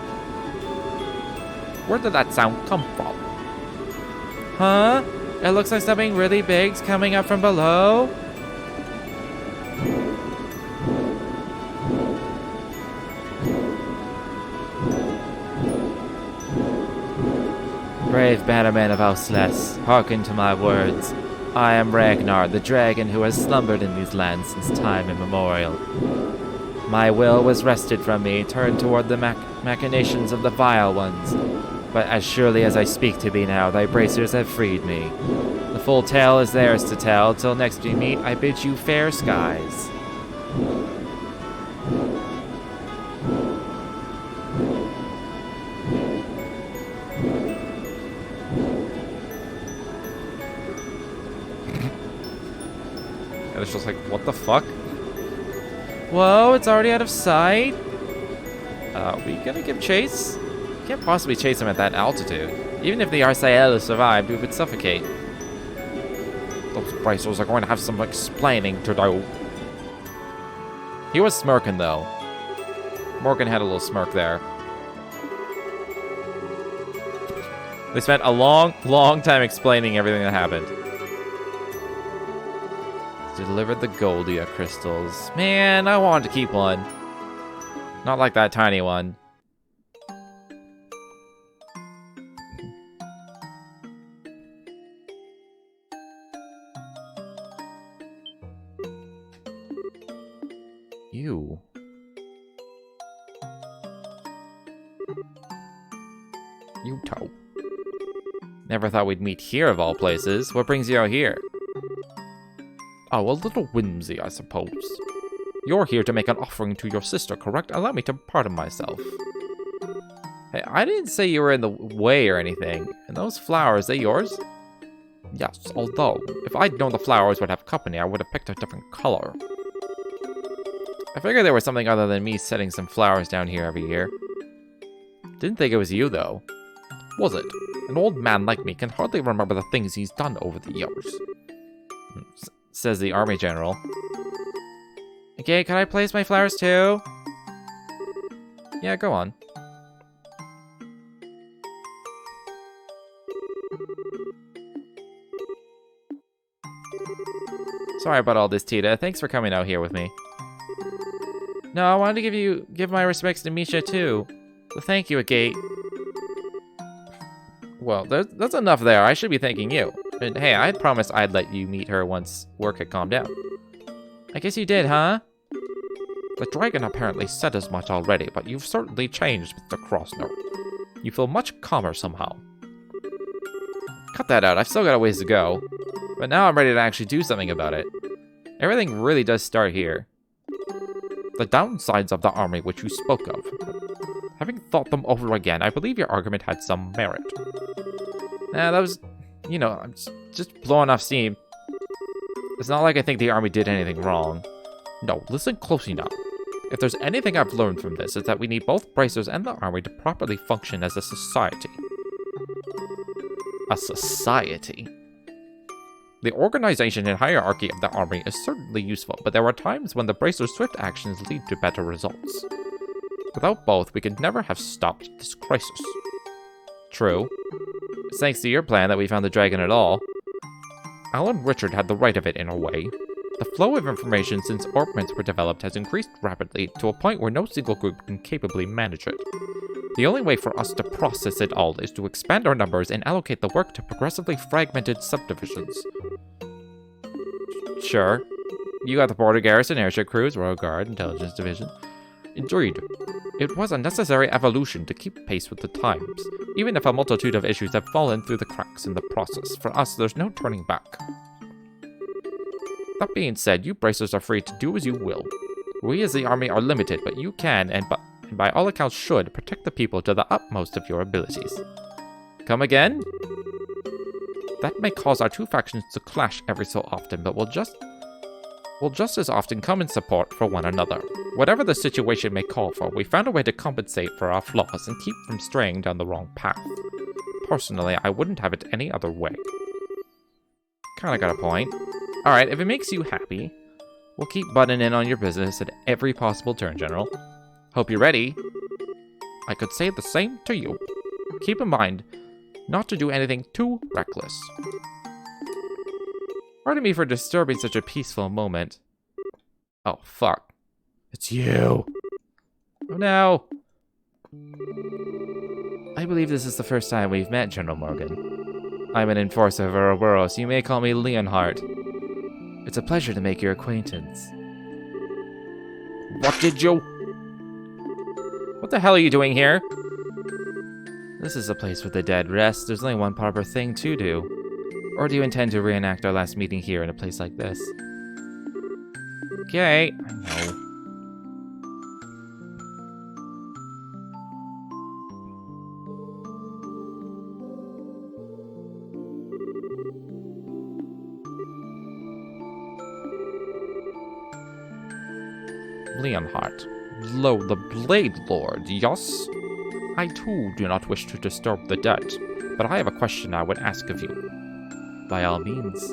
Where did that sound come from? Huh? It looks like something really big's coming up from below. Brave bannermen of Ausles, hearken to my words. I am Ragnar, the dragon who has slumbered in these lands since time immemorial. My will was wrested from me, turned toward the machinations of the vile ones. But as surely as I speak to thee now, thy bracers have freed me. The full tale is theirs to tell. Till next we meet, I bid you fair skies. And it's just like, what the fuck? Whoa, it's already out of sight? We gonna give chase? Can't possibly chase him at that altitude. Even if the RCL survived, we would suffocate. Those bracers are going to have some explaining to do. He was smirking, though. Morgan had a little smirk there. They spent a long time explaining everything that happened. Delivered the Goldia crystals. Man, I wanted to keep one. Not like that tiny one. You. Yuto. Never thought we'd meet here of all places. What brings you out here? Oh, a little whimsy, I suppose. You're here to make an offering to your sister, correct? Allow me to pardon myself. Hey, I didn't say you were in the way or anything. And those flowers, they yours? Yes, although, if I'd known the flowers would have company, I would have picked a different color. I figured there was something other than me setting some flowers down here every year. Didn't think it was you, though. Was it? An old man like me can hardly remember the things he's done over the years. Says the army general. Okay, can I place my flowers too? Yeah, go on. Sorry about all this, Tita. Thanks for coming out here with me. No, I wanted to give my respects to Misha too. So thank you, Agate. Well, that's enough there. I should be thanking you. And hey, I had promised I'd let you meet her once work had calmed down. I guess you did, huh? The dragon apparently said as much already, but you've certainly changed, Mr. Krosner. You feel much calmer somehow. Cut that out, I've still got a ways to go. But now I'm ready to actually do something about it. Everything really does start here. The downsides of the army which you spoke of. Having thought them over again, I believe your argument had some merit. Nah, that was, you know, I'm just blowing off steam. It's not like I think the army did anything wrong. No, listen closely now. If there's anything I've learned from this, it's that we need both bracers and the army to properly function as a society. A society? The organization and hierarchy of the army is certainly useful, but there are times when the bracer's swift actions lead to better results. Without both, we could never have stopped this crisis. True. It's thanks to your plan that we found the dragon at all. Alan Richard had the right of it in a way. The flow of information since orbments were developed has increased rapidly to a point where no single group can capably manage it. The only way for us to process it all is to expand our numbers and allocate the work to progressively fragmented subdivisions. Sure. You got the border garrison, airship crews, royal guard, intelligence division. Indeed. It was a necessary evolution to keep pace with the times, even if a multitude of issues have fallen through the cracks in the process. For us, there's no turning back. That being said, you bracers are free to do as you will. We as the army are limited, but you can, and by all accounts should, protect the people to the utmost of your abilities. Come again? That may cause our two factions to clash every so often, but we'll just as often come in support for one another. Whatever the situation may call for, we found a way to compensate for our flaws and keep from straying down the wrong path. Personally, I wouldn't have it any other way. Kinda got a point. Alright, if it makes you happy, we'll keep butting in on your business at every possible turn, General. Hope you're ready. I could say the same to you. Keep in mind, not to do anything too reckless. Pardon me for disturbing such a peaceful moment. Oh, fuck. It's you. Oh, no. I believe this is the first time we've met, General Morgan. I'm an enforcer of Ouroboros. You may call me Leonhardt. It's a pleasure to make your acquaintance. What did you... What the hell are you doing here? This is a place where the dead rest. There's only one proper thing to do. Or do you intend to reenact our last meeting here in a place like this? Okay, I know. Leonhardt. Lo, the Blade Lord, yes? I too do not wish to disturb the dead, but I have a question I would ask of you. By all means.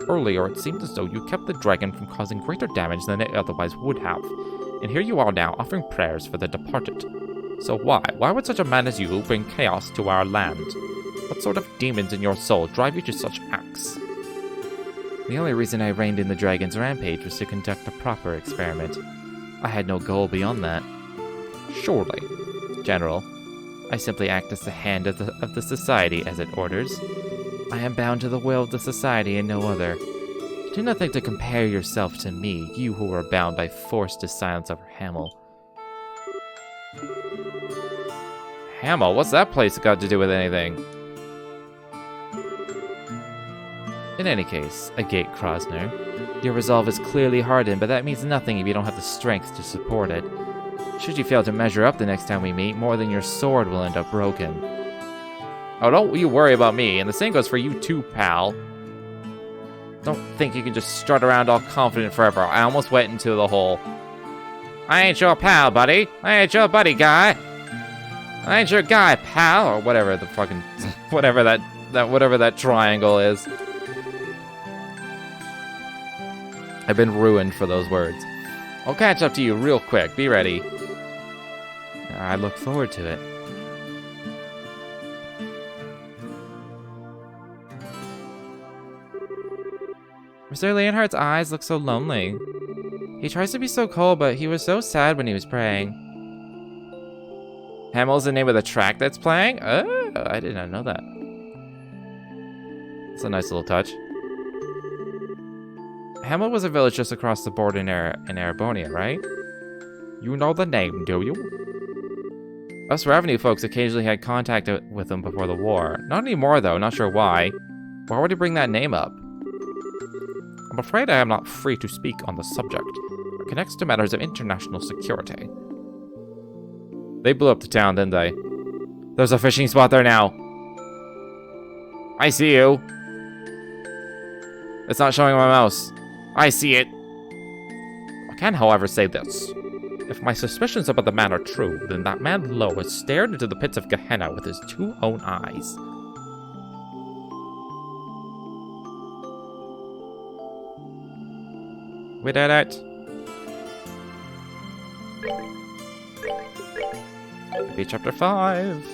Earlier, it seemed as though you kept the dragon from causing greater damage than it otherwise would have, and here you are now offering prayers for the departed. So why? Why would such a man as you bring chaos to our land? What sort of demons in your soul drive you to such acts? The only reason I reined in the dragon's rampage was to conduct a proper experiment. I had no goal beyond that. Surely, General, I simply act as the hand of the society as it orders. I am bound to the will of the society and no other. Do not think to compare yourself to me, you who are bound by force to silence over Hamel. Hamel? What's that place got to do with anything? In any case, Agate Krosner, your resolve is clearly hardened, but that means nothing if you don't have the strength to support it. Should you fail to measure up the next time we meet, more than your sword will end up broken. Oh, don't you worry about me, and the same goes for you too, pal. Don't think you can just strut around all confident forever. I almost went into the hole. I ain't your pal, buddy. I ain't your buddy, guy. I ain't your guy, pal, or whatever the fucking, whatever that triangle is. I've been ruined for those words. I'll catch up to you real quick. Be ready. I look forward to it. Mr. Leonhardt's eyes look so lonely. He tries to be so cold, but he was so sad when he was praying. Hamel's the name of the track that's playing? Oh, I did not know that. It's a nice little touch. Hamel was a village just across the border in Arabonia, right? You know the name, do you? Us revenue folks occasionally had contact with them before the war. Not anymore, though. Not sure why. Why would he bring that name up? I'm afraid I am not free to speak on the subject. It connects to matters of international security. They blew up the town, didn't they? There's a fishing spot there now. I see you. It's not showing my mouse. I see it. I can, however, say this. If my suspicions about the man are true, then that man Lo has stared into the pits of Gehenna with his two own eyes. We did it. Maybe chapter 5.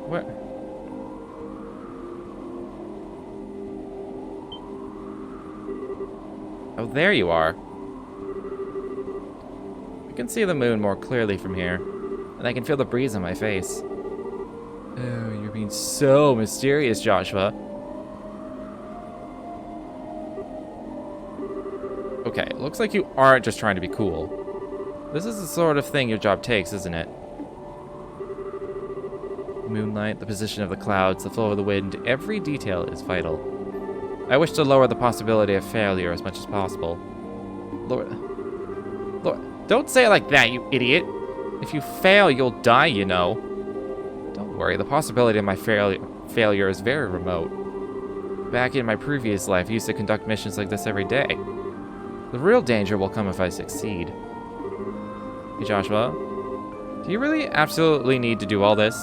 What? Oh, there you are. I can see the moon more clearly from here, and I can feel the breeze on my face. Oh, you're being so mysterious, Joshua. Okay, looks like you aren't just trying to be cool. This is the sort of thing your job takes, isn't it? Moonlight, the position of the clouds, the flow of the wind, every detail is vital. I wish to lower the possibility of failure as much as possible. Lord, don't say it like that, you idiot. If you fail, you'll die, you know. Don't worry, the possibility of my failure is very remote. Back in my previous life, I used to conduct missions like this every day. The real danger will come if I succeed. Hey, Joshua, do you really absolutely need to do all this?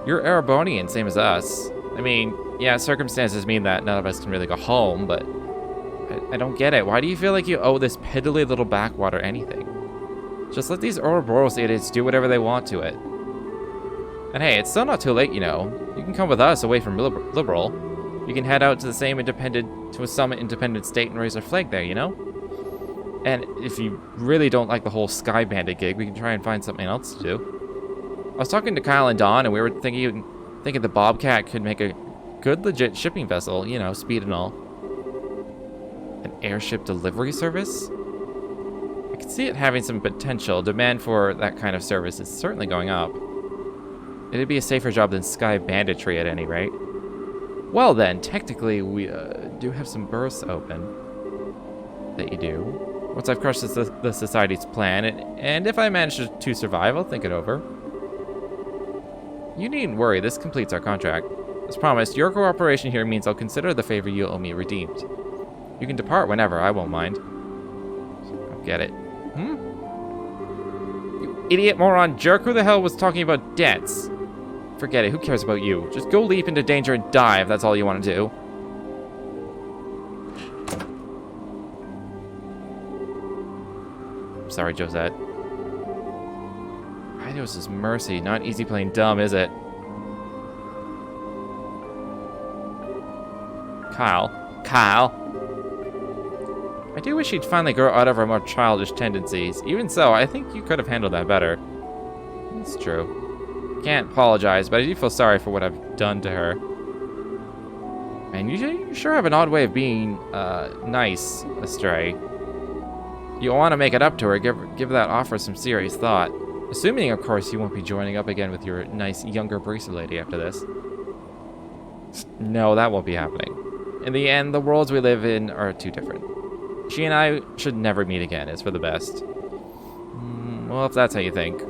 You're Arabonian, same as us. I mean, yeah, circumstances mean that none of us can really go home, but I don't get it. Why do you feel like you owe this piddly little backwater anything? Just let these Ouroboros idiots do whatever they want to it. And hey, it's still not too late, you know. You can come with us away from Liberal. You can head out to some independent state and raise our flag there, you know? And if you really don't like the whole Sky Bandit gig, we can try and find something else to do. I was talking to Kyle and Don, and we were thinking the Bobcat could make a good, legit shipping vessel, you know, speed and all. An airship delivery service? I can see it having some potential. Demand for that kind of service is certainly going up. It'd be a safer job than Sky Banditry at any rate. Well then, technically we do have some berths open. That you do. Once I've crushed the Society's plan, and if I manage to survive, I'll think it over. You needn't worry, this completes our contract. As promised, your cooperation here means I'll consider the favor you owe me redeemed. You can depart whenever, I won't mind. Get it. You idiot moron jerk, who the hell was talking about debts? Forget it, who cares about you? Just go leap into danger and die if that's all you want to do. I'm sorry, Josette. Idos is mercy, not easy playing dumb, is it? Kyle. I do wish she'd finally grow out of her more childish tendencies. Even so, I think you could have handled that better. It's true. Can't apologize, but I do feel sorry for what I've done to her. And you sure have an odd way of being, nice, Astray. You'll want to make it up to her, give that offer some serious thought. Assuming, of course, you won't be joining up again with your nice younger barista lady after this. No, that won't be happening. In the end, the worlds we live in are too different. She and I should never meet again. It's for the best. Well, if that's how you think.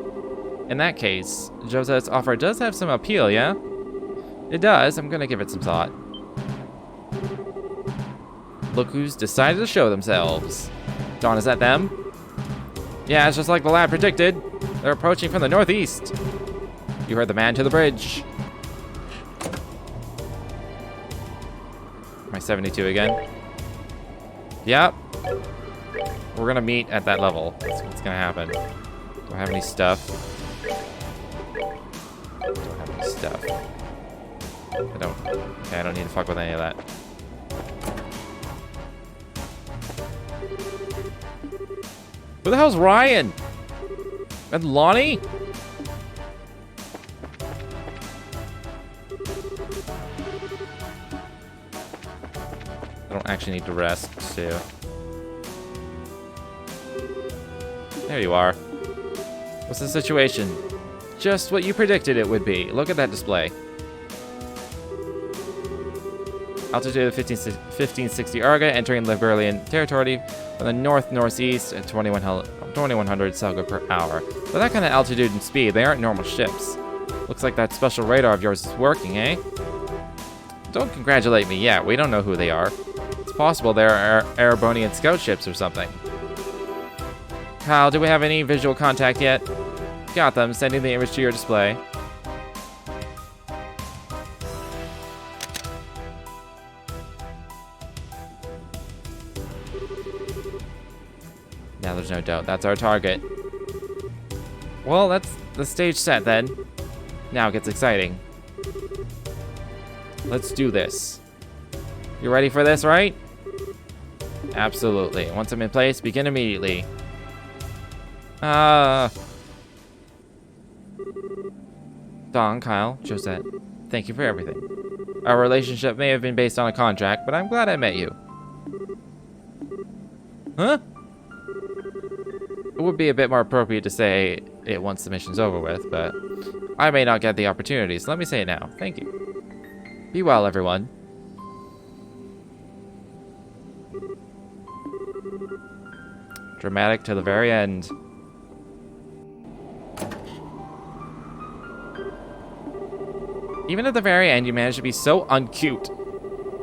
In that case, Josette's offer does have some appeal, yeah? It does. I'm gonna give it some thought. Look who's decided to show themselves. Dawn, is that them? Yeah, it's just like the lad predicted. They're approaching from the northeast. You heard the man to the bridge. My 72 again. Yep. We're gonna meet at that level. That's what's gonna happen. Do I have any stuff? Don't have any stuff. I don't. Okay, I don't need to fuck with any of that. Who the hell's Ryan? And Lonnie? I don't actually need to rest, too. There you are. What's the situation? Just what you predicted it would be. Look at that display. Altitude of 1560 Arga, entering Liberalian territory from the north-northeast at 2100 Salgo per hour. With that kind of altitude and speed, they aren't normal ships. Looks like that special radar of yours is working, eh? Don't congratulate me yet. We don't know who they are. It's possible they're Erebonian scout ships or something. Kyle, do we have any visual contact yet? Got them. Sending the image to your display. Now there's no doubt. That's our target. Well, that's the stage set then. Now it gets exciting. Let's do this. You ready for this, right? Absolutely. Once I'm in place, begin immediately. Don, Kyle, Josette, thank you for everything. Our relationship may have been based on a contract, but I'm glad I met you. Huh? It would be a bit more appropriate to say it once the mission's over with, but I may not get the opportunity, so let me say it now. Thank you. Be well, everyone. Dramatic to the very end. Even at the very end, you managed to be so uncute.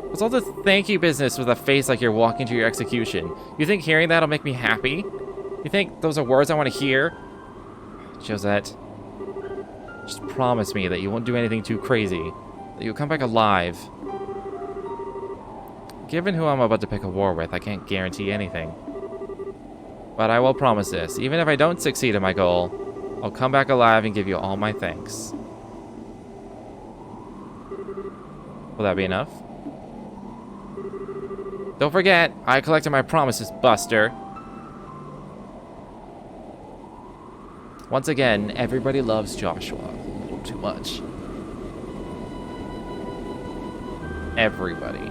What's all this thank you business with a face like you're walking to your execution? You think hearing that'll make me happy? You think those are words I want to hear? Josette, just promise me that you won't do anything too crazy. That you'll come back alive. Given who I'm about to pick a war with, I can't guarantee anything. But I will promise this. Even if I don't succeed in my goal, I'll come back alive and give you all my thanks. Will that be enough? Don't forget, I collected my promises, Buster. Once again, everybody loves Joshua. A little too much. Everybody.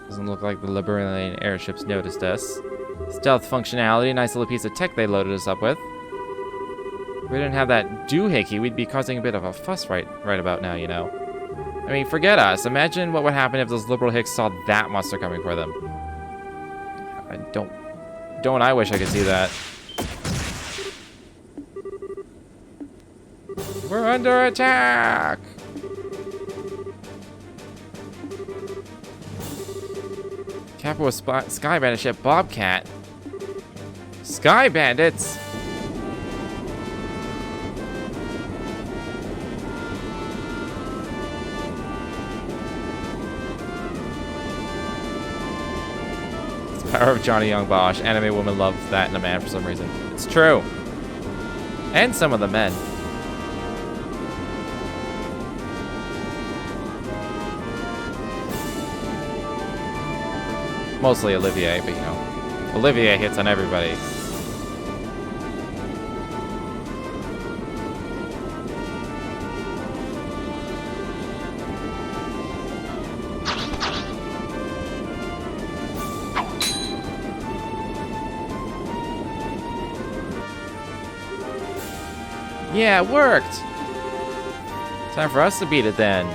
Doesn't look like the Liberian airships noticed us. Stealth functionality, nice little piece of tech they loaded us up with. If we didn't have that doohickey, we'd be causing a bit of a fuss right about now, you know. I mean, forget us. Imagine what would happen if those liberal hicks saw that monster coming for them. Don't I wish I could see that. We're under attack! Capital Sky Bandit ship Bobcat. Sky Bandits! It's the power of Johnny Young Bosch. Anime women love that in a man for some reason. It's true. And some of the men. Mostly Olivier, but you know, Olivier hits on everybody. Yeah, it worked! Time for us to beat it then.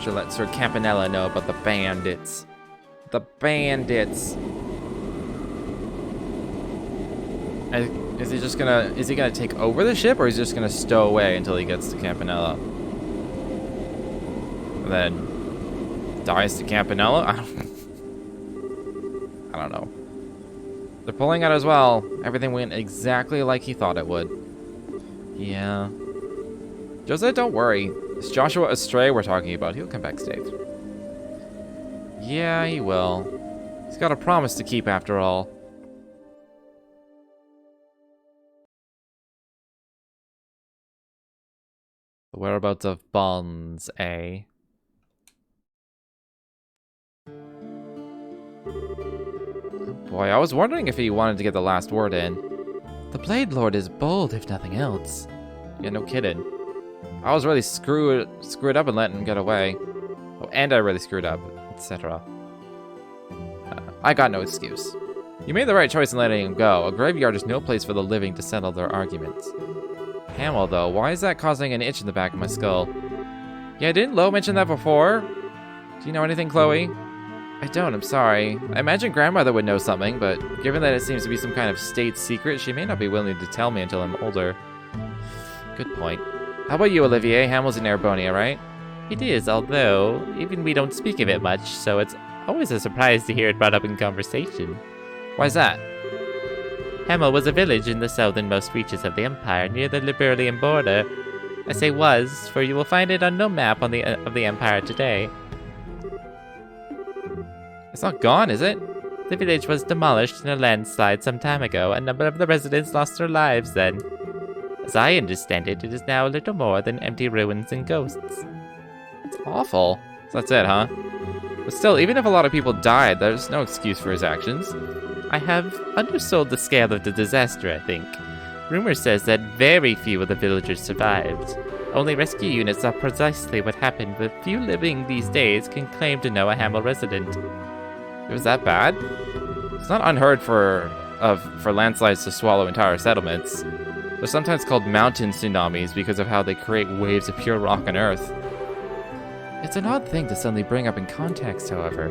Should let Sir Campanella know about the bandits. The bandits! Is he gonna take over the ship, or is he just gonna stow away until he gets to Campanella? And then dies to Campanella? I don't know. They're pulling out as well. Everything went exactly like he thought it would. Yeah. Josette, don't worry. It's Joshua Astray we're talking about. He'll come back safe. Yeah, he will. He's got a promise to keep after all. The whereabouts of bonds, eh? Boy, I was wondering if he wanted to get the last word in. The Blade Lord is bold, if nothing else. Yeah, no kidding. I was really screwed up and letting him get away. Oh, and I really screwed up, etc. I got no excuse. You made the right choice in letting him go. A graveyard is no place for the living to settle their arguments. Hamill, though, why is that causing an itch in the back of my skull? Yeah, didn't Lo mention that before? Do you know anything, Chloe? I don't, I'm sorry. I imagine grandmother would know something, but given that it seems to be some kind of state secret, she may not be willing to tell me until I'm older. Good point. How about you, Olivier? Hamill's in Erebonia, right? It is, although even we don't speak of it much, so it's always a surprise to hear it brought up in conversation. Why's that? Hamel was a village in the southernmost reaches of the Empire, near the Liberalian border. I say was, for you will find it on no map of the Empire today. It's not gone, is it? The village was demolished in a landslide some time ago. A number of the residents lost their lives then. As I understand it, it is now little more than empty ruins and ghosts. It's awful. So that's it, huh? But still, even if a lot of people died, there's no excuse for his actions. I have undersold the scale of the disaster, I think. Rumor says that very few of the villagers survived. Only rescue units are precisely what happened, but few living these days can claim to know a Hamel resident. It was that bad? It's not unheard for landslides to swallow entire settlements. They're sometimes called mountain tsunamis because of how they create waves of pure rock and earth. It's an odd thing to suddenly bring up in context, however.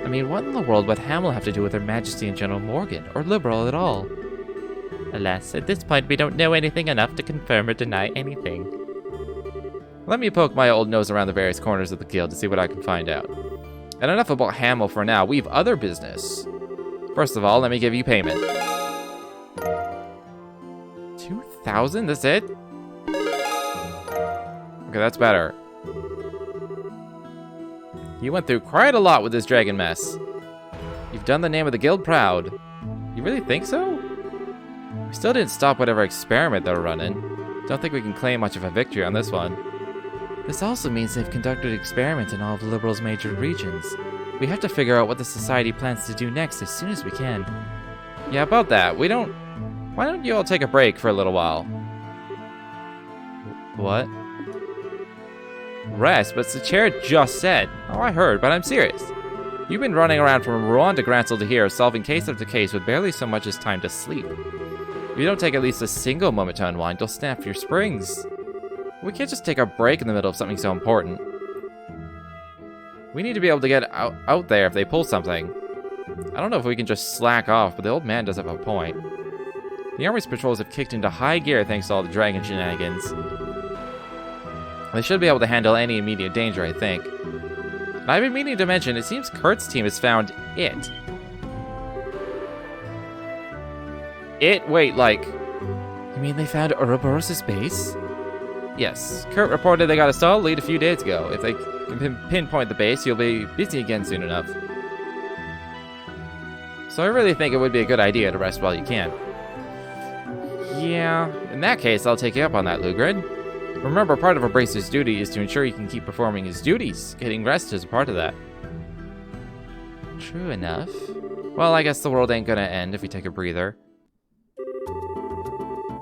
I mean, what in the world would Hamel have to do with Her Majesty and General Morgan, or Liberal at all? Alas, at this point we don't know anything enough to confirm or deny anything. Let me poke my old nose around the various corners of the guild to see what I can find out. And enough about Hamel for now, we've other business. First of all, let me give you payment. 2,000? That's it? Okay, that's better. You went through quite a lot with this dragon mess. You've done the name of the guild proud. You really think so? We still didn't stop whatever experiment they were running. Don't think we can claim much of a victory on this one. This also means they've conducted experiments in all of the Liberal's major regions. We have to figure out what the Society plans to do next as soon as we can. Yeah, about that, why don't you all take a break for a little while? What? Rest, but the chair just said. Oh, I heard, but I'm serious. You've been running around from Rouen to Grancel to here, solving case after case with barely so much as time to sleep. If you don't take at least a single moment to unwind, you'll snap your springs. We can't just take a break in the middle of something so important. We need to be able to get out there if they pull something. I don't know if we can just slack off, but the old man does have a point. The army's patrols have kicked into high gear thanks to all the dragon shenanigans. They should be able to handle any immediate danger, I think. And I've been meaning to mention, it seems Kurt's team has found it. Wait, like... You mean they found Ouroboros' base? Yes, Kurt reported they got a solid lead a few days ago. If they can pinpoint the base, you'll be busy again soon enough. So I really think it would be a good idea to rest while you can. Yeah, in that case, I'll take you up on that, Lugrid. Remember, part of a bracer's duty is to ensure he can keep performing his duties. Getting rest is a part of that. True enough. Well, I guess the world ain't gonna end if we take a breather.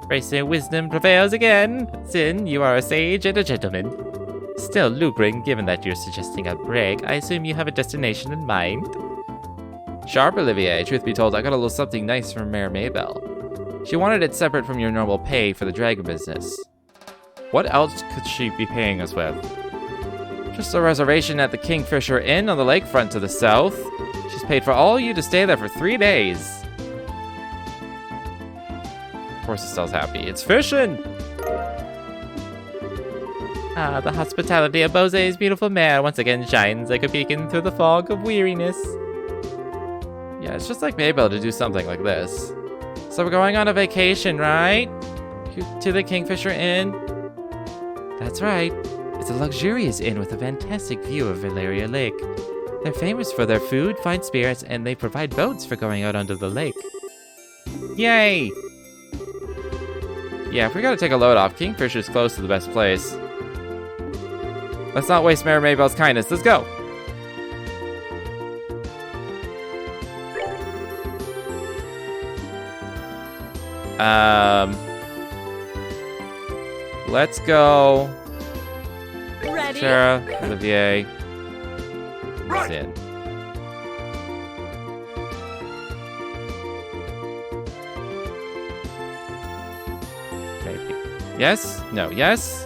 Bracer wisdom prevails again. Sin, you are a sage and a gentleman. Still, Lugrid, given that you're suggesting a break, I assume you have a destination in mind? Sharp, Olivier. Truth be told, I got a little something nice from Mayor Maybell. She wanted it separate from your normal pay for the dragon business. What else could she be paying us with? Just a reservation at the Kingfisher Inn on the lakefront to the south. She's paid for all you to stay there for 3 days. Of course, Estelle's happy. It's fishing! Ah, the hospitality of Bose's beautiful mare once again shines like a beacon through the fog of weariness. Yeah, it's just like Mabel to do something like this. So we're going on a vacation, right? To the Kingfisher Inn? That's right. It's a luxurious inn with a fantastic view of Valeria Lake. They're famous for their food, fine spirits, and they provide boats for going out onto the lake. Yay! Yeah, if we gotta take a load off, Kingfisher's close to the best place. Let's not waste Mary Mabel's kindness. Let's go! Let's go. Ready? Sarah, Olivier, Sin. Maybe. Yes? No. Yes?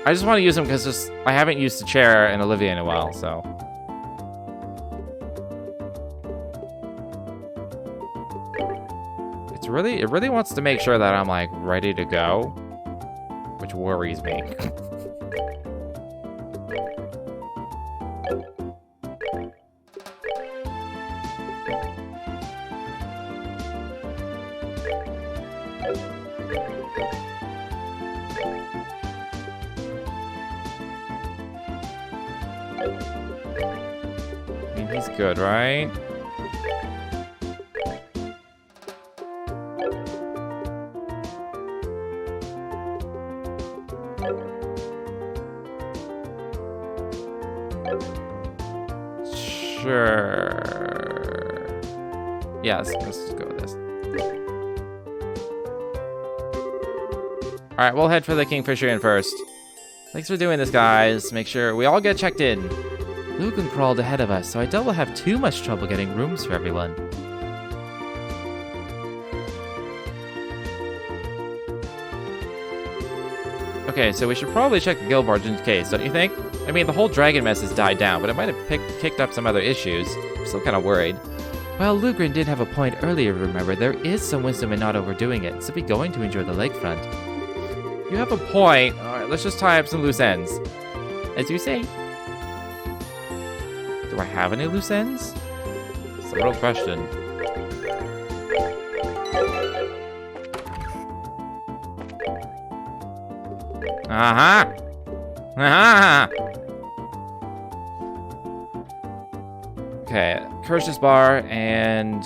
I just want to use them because I haven't used the chair and Olivia in a while, so. It really wants to make sure that I'm like ready to go, which worries me. I mean, he's good, right? Sure. Yeah, let's just go with this. Alright, we'll head for the Kingfisher Inn first. Thanks for doing this, guys. Make sure we all get checked in. Lucan crawled ahead of us, so I doubt we'll have too much trouble getting rooms for everyone. Okay, so we should probably check the guild bar just in case, don't you think? I mean, the whole dragon mess has died down, but it might have kicked up some other issues. I'm still kind of worried. Well, Lugrin did have a point earlier, remember. There is some wisdom in not overdoing it, so be going to enjoy the lakefront. You have a point. Alright, let's just tie up some loose ends. As you say. Do I have any loose ends? It's a real question. Aha! Aha! Okay, Kirsch's Bar and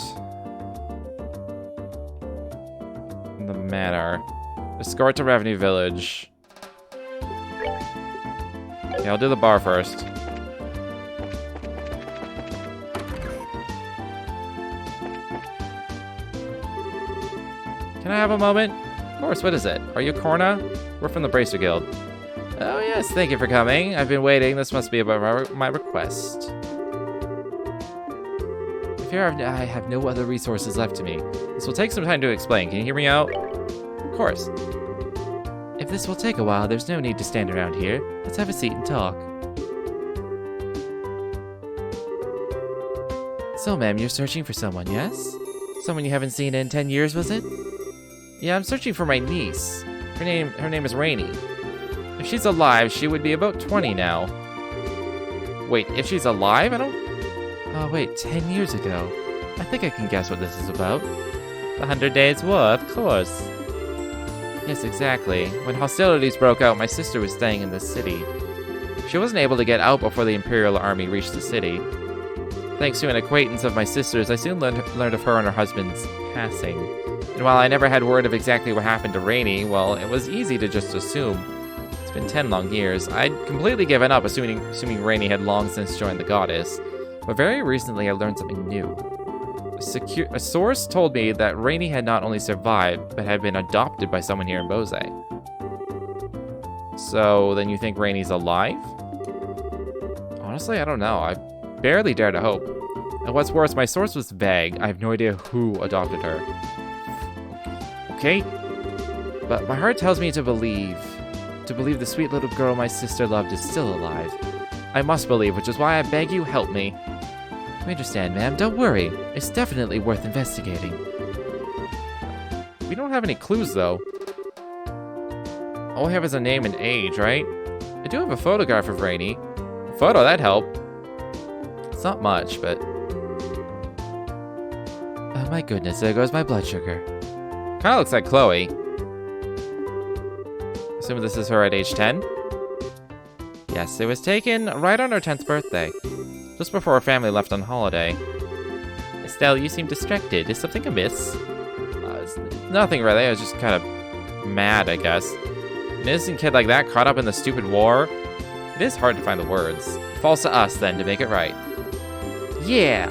the Manor. Escort to Revenue Village. Okay, I'll do the bar first. Can I have a moment? Of course, what is it? Are you Corna? We're from the Bracer Guild. Oh yes, thank you for coming. I've been waiting. This must be about my request. I fear I have no other resources left to me. This will take some time to explain. Can you hear me out? Of course. If this will take a while, there's no need to stand around here. Let's have a seat and talk. So, ma'am, you're searching for someone, yes? Someone you haven't seen in 10 years, was it? Yeah, I'm searching for my niece. Her name is Rainy. If she's alive, she would be about 20 now. Wait, if she's alive? I don't... Oh, wait, 10 years ago. I think I can guess what this is about. The 100 Days War, of course. Yes, exactly. When hostilities broke out, my sister was staying in this city. She wasn't able to get out before the Imperial Army reached the city. Thanks to an acquaintance of my sister's, I soon learned of her and her husband's passing. And while I never had word of exactly what happened to Rainy, well, it was easy to just assume. It's been 10 long years. I'd completely given up, assuming Rainy had long since joined the goddess. But very recently, I learned something new. A source told me that Rainy had not only survived, but had been adopted by someone here in Bose. So, then you think Rainy's alive? Honestly, I don't know. I barely dare to hope. And what's worse, my source was vague. I have no idea who adopted her. Okay? But my heart tells me to believe to believe the sweet little girl my sister loved is still alive. I must believe, which is why I beg you, help me. We understand, ma'am. Don't worry. It's definitely worth investigating. We don't have any clues, though. All we have is a name and age, right? I do have a photograph of Rainy. A photo, that'd help. It's not much, but... Oh my goodness, there goes my blood sugar. Kinda looks like Chloe. Assuming this is her at age 10? Yes, it was taken right on her 10th birthday. Just before her family left on holiday. Estelle, you seem distracted. Is something amiss? It's nothing really, I was just kind of mad, I guess. An innocent kid like that caught up in the stupid war? It is hard to find the words. It falls to us, then, to make it right. Yeah!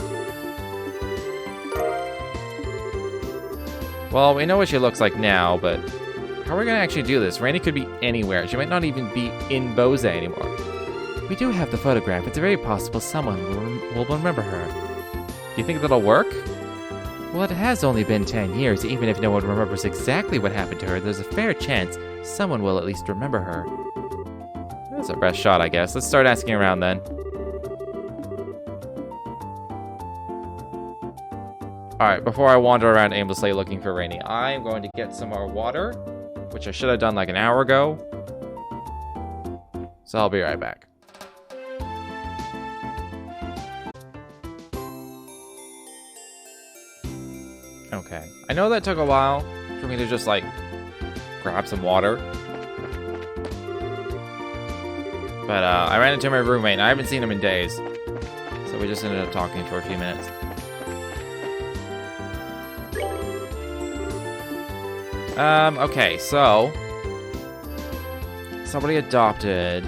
Well, we know what she looks like now, but how are we gonna actually do this? Randy could be anywhere. She might not even be in Bose anymore. We do have the photograph. It's very possible someone will remember her. Do you think that'll work? Well, it has only been 10 years. Even if no one remembers exactly what happened to her, there's a fair chance someone will at least remember her. That's our best shot, I guess. Let's start asking around then. Alright, before I wander around aimlessly looking for Rainy, I'm going to get some more water, which I should have done like an hour ago. So I'll be right back. Okay. I know that took a while for me to just, like, grab some water. But, I ran into my roommate, and I haven't seen him in days. So we just ended up talking for a few minutes. Okay, so... somebody adopted...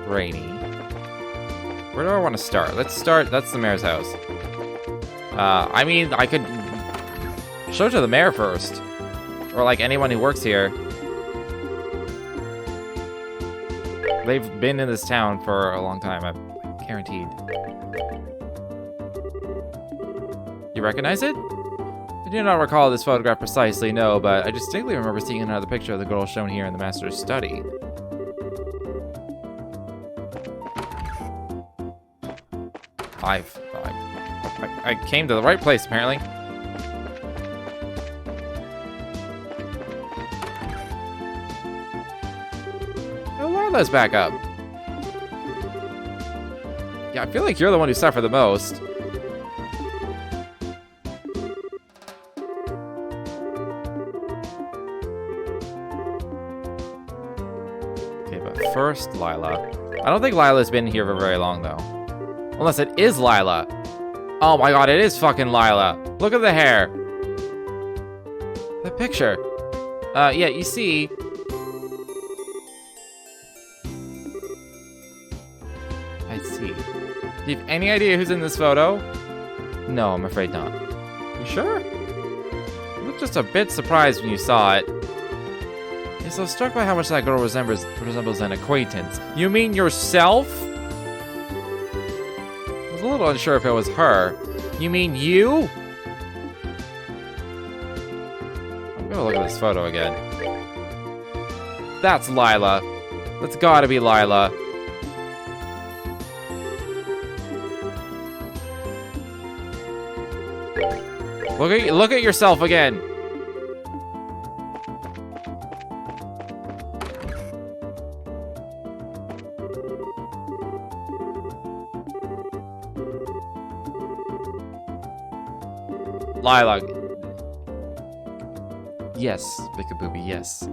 Rainy. Where do I want to start? Let's start... that's the mayor's house. I mean, I could show it to the mayor first. Or, like, anyone who works here. They've been in this town for a long time, I'm guaranteed. You recognize it? I do not recall this photograph precisely, no, but I distinctly remember seeing another picture of the girl shown here in the master's study. I came to the right place, apparently. Oh, Lila's back up. Yeah, I feel like you're the one who suffered the most. Okay, but first, Lila. I don't think Lila's been here for very long, though. Unless it is Lila. Oh my god, it is fucking Lila. Look at the hair. The picture. Yeah, you see... I see. Do you have any idea who's in this photo? No, I'm afraid not. You sure? You looked just a bit surprised when you saw it. You're so struck by how much that girl resembles an acquaintance. You mean yourself? I was a little unsure if it was her. You mean you? I'm gonna look at this photo again. That's Lila. That's gotta be Lila. Look at yourself again. Lila. Yes, Bickaboobie, yes.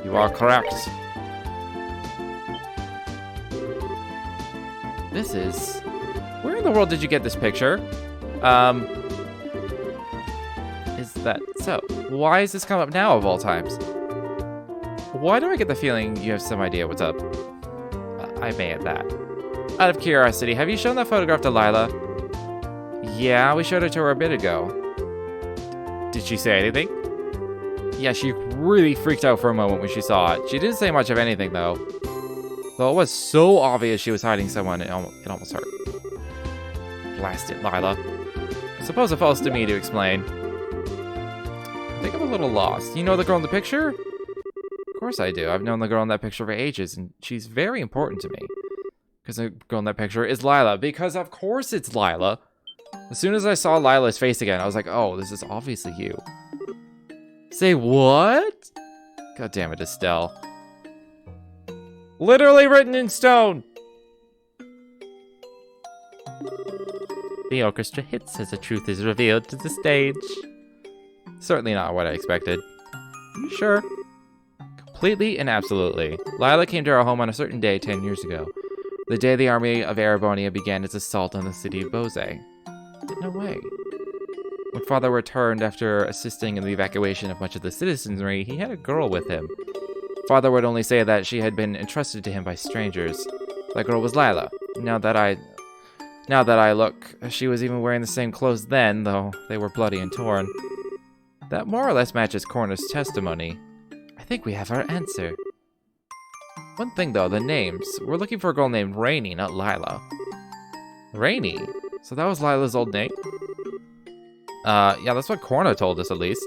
You are correct. This is... where in the world did you get this picture? Is that so? Why has this come up now of all times? Why do I get the feeling you have some idea what's up? I may add that. Out of curiosity, have you shown that photograph to Lila? Yeah, we showed it to her a bit ago. Did she say anything? Yeah, she really freaked out for a moment when she saw it. She didn't say much of anything, though. Though it was so obvious she was hiding someone, it almost hurt. Blast it, Lila. Suppose it falls to me to explain. I think I'm a little lost. You know the girl in the picture? Of course I do. I've known the girl in that picture for ages, and she's very important to me. Because the girl in that picture is Lila. Because of course it's Lila. As soon as I saw Lila's face again, I was like, oh, this is obviously you. Say what? God damn it, Estelle. Literally written in stone! The orchestra hits as the truth is revealed to the stage. Certainly not what I expected. Sure. Completely and absolutely. Lila came to our home on a certain day 10 years ago. The day the army of Erebonia began its assault on the city of Bose. No way. When Father returned after assisting in the evacuation of much of the citizenry, he had a girl with him. Father would only say that she had been entrusted to him by strangers. That girl was Lila. Now that I look, she was even wearing the same clothes then, though they were bloody and torn. That more or less matches Corner's testimony. I think we have our answer. One thing though, the names. We're looking for a girl named Rainy, not Lila. Rainy? So that was Lila's old name? Yeah, that's what Corna told us at least.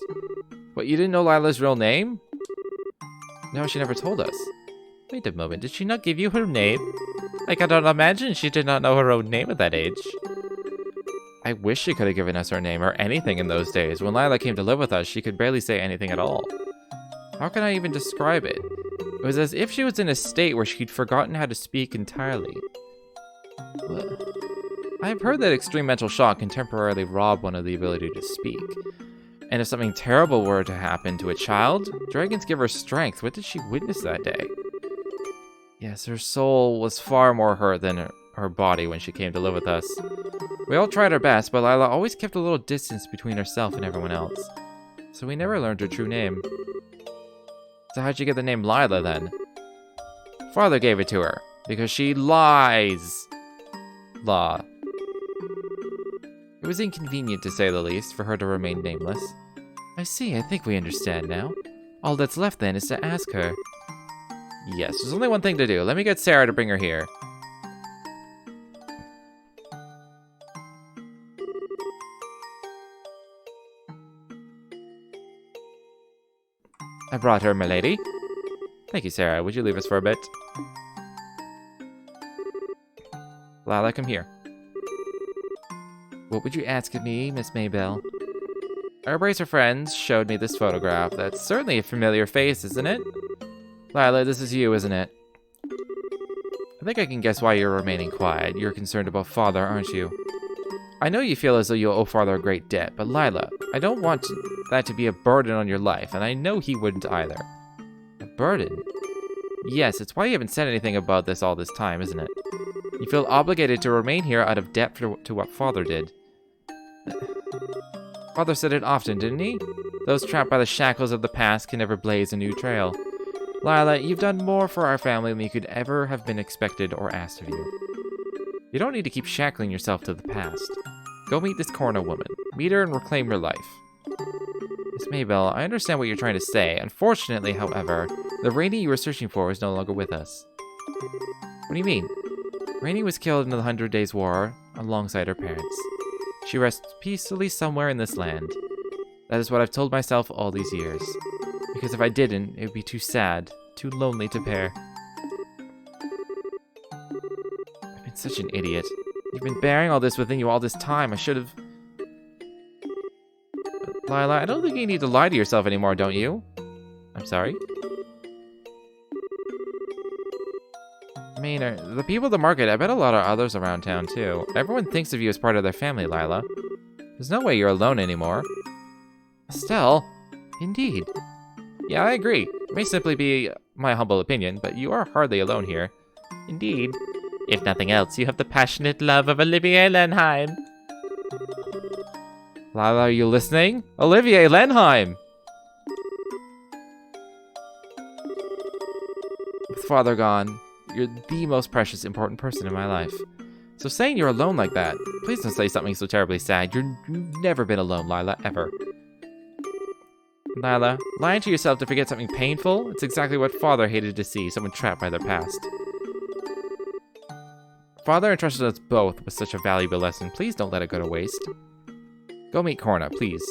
What, you didn't know Lila's real name? No, she never told us. Wait a moment, did she not give you her name? I cannot imagine she did not know her own name at that age. I wish she could have given us her name or anything in those days. When Lila came to live with us, she could barely say anything at all. How can I even describe it? It was as if she was in a state where she'd forgotten how to speak entirely. What? I've heard that extreme mental shock can temporarily rob one of the ability to speak. And if something terrible were to happen to a child, dragons give her strength. What did she witness that day? Yes, her soul was far more hurt than her body when she came to live with us. We all tried our best, but Lila always kept a little distance between herself and everyone else. So we never learned her true name. So how'd you get the name Lila then? Father gave it to her, because she lies. Law. It was inconvenient, to say the least, for her to remain nameless. I see, I think we understand now. All that's left then is to ask her. Yes, there's only one thing to do. Let me get Sarah to bring her here. I brought her, milady. Thank you, Sarah. Would you leave us for a bit? Lila, come here. What would you ask of me, Miss Maybelle? Our bracer friends showed me this photograph. That's certainly a familiar face, isn't it? Lila, this is you, isn't it? I think I can guess why you're remaining quiet. You're concerned about Father, aren't you? I know you feel as though you owe Father a great debt, but Lila, I don't want that to be a burden on your life, and I know he wouldn't either. A burden? Yes, it's why you haven't said anything about this all this time, isn't it? You feel obligated to remain here out of debt to what Father did. Father said it often, didn't he? Those trapped by the shackles of the past can never blaze a new trail. Lila, you've done more for our family than you could ever have been expected or asked of you. You don't need to keep shackling yourself to the past. Go meet this Corna woman. Meet her and reclaim your life. Miss Maybelle, I understand what you're trying to say. Unfortunately, however, the Rainy you were searching for is no longer with us. What do you mean? Rainy was killed in the 100 Days' War alongside her parents. She rests peacefully somewhere in this land. That is what I've told myself all these years. Because if I didn't, it would be too sad, too lonely to bear. I've been such an idiot. You've been bearing all this within you all this time. I should have... Lila, I don't think you need to lie to yourself anymore, don't you? I'm sorry? I mean, the people at the market, I bet a lot of others around town too. Everyone thinks of you as part of their family, Lila. There's no way you're alone anymore. Estelle? Indeed. Yeah, I agree. It may simply be my humble opinion, but you are hardly alone here. Indeed. If nothing else, you have the passionate love of Olivier Lenheim. Lila, are you listening? Olivier Lenheim! With Father gone, you're the most precious, important person in my life. So saying you're alone like that, please don't say something so terribly sad. You've never been alone, Lila, ever. Lila, lying to yourself to forget something painful, it's exactly what Father hated to see, someone trapped by their past. Father entrusted us both with such a valuable lesson. Please don't let it go to waste. Go meet Corna, please.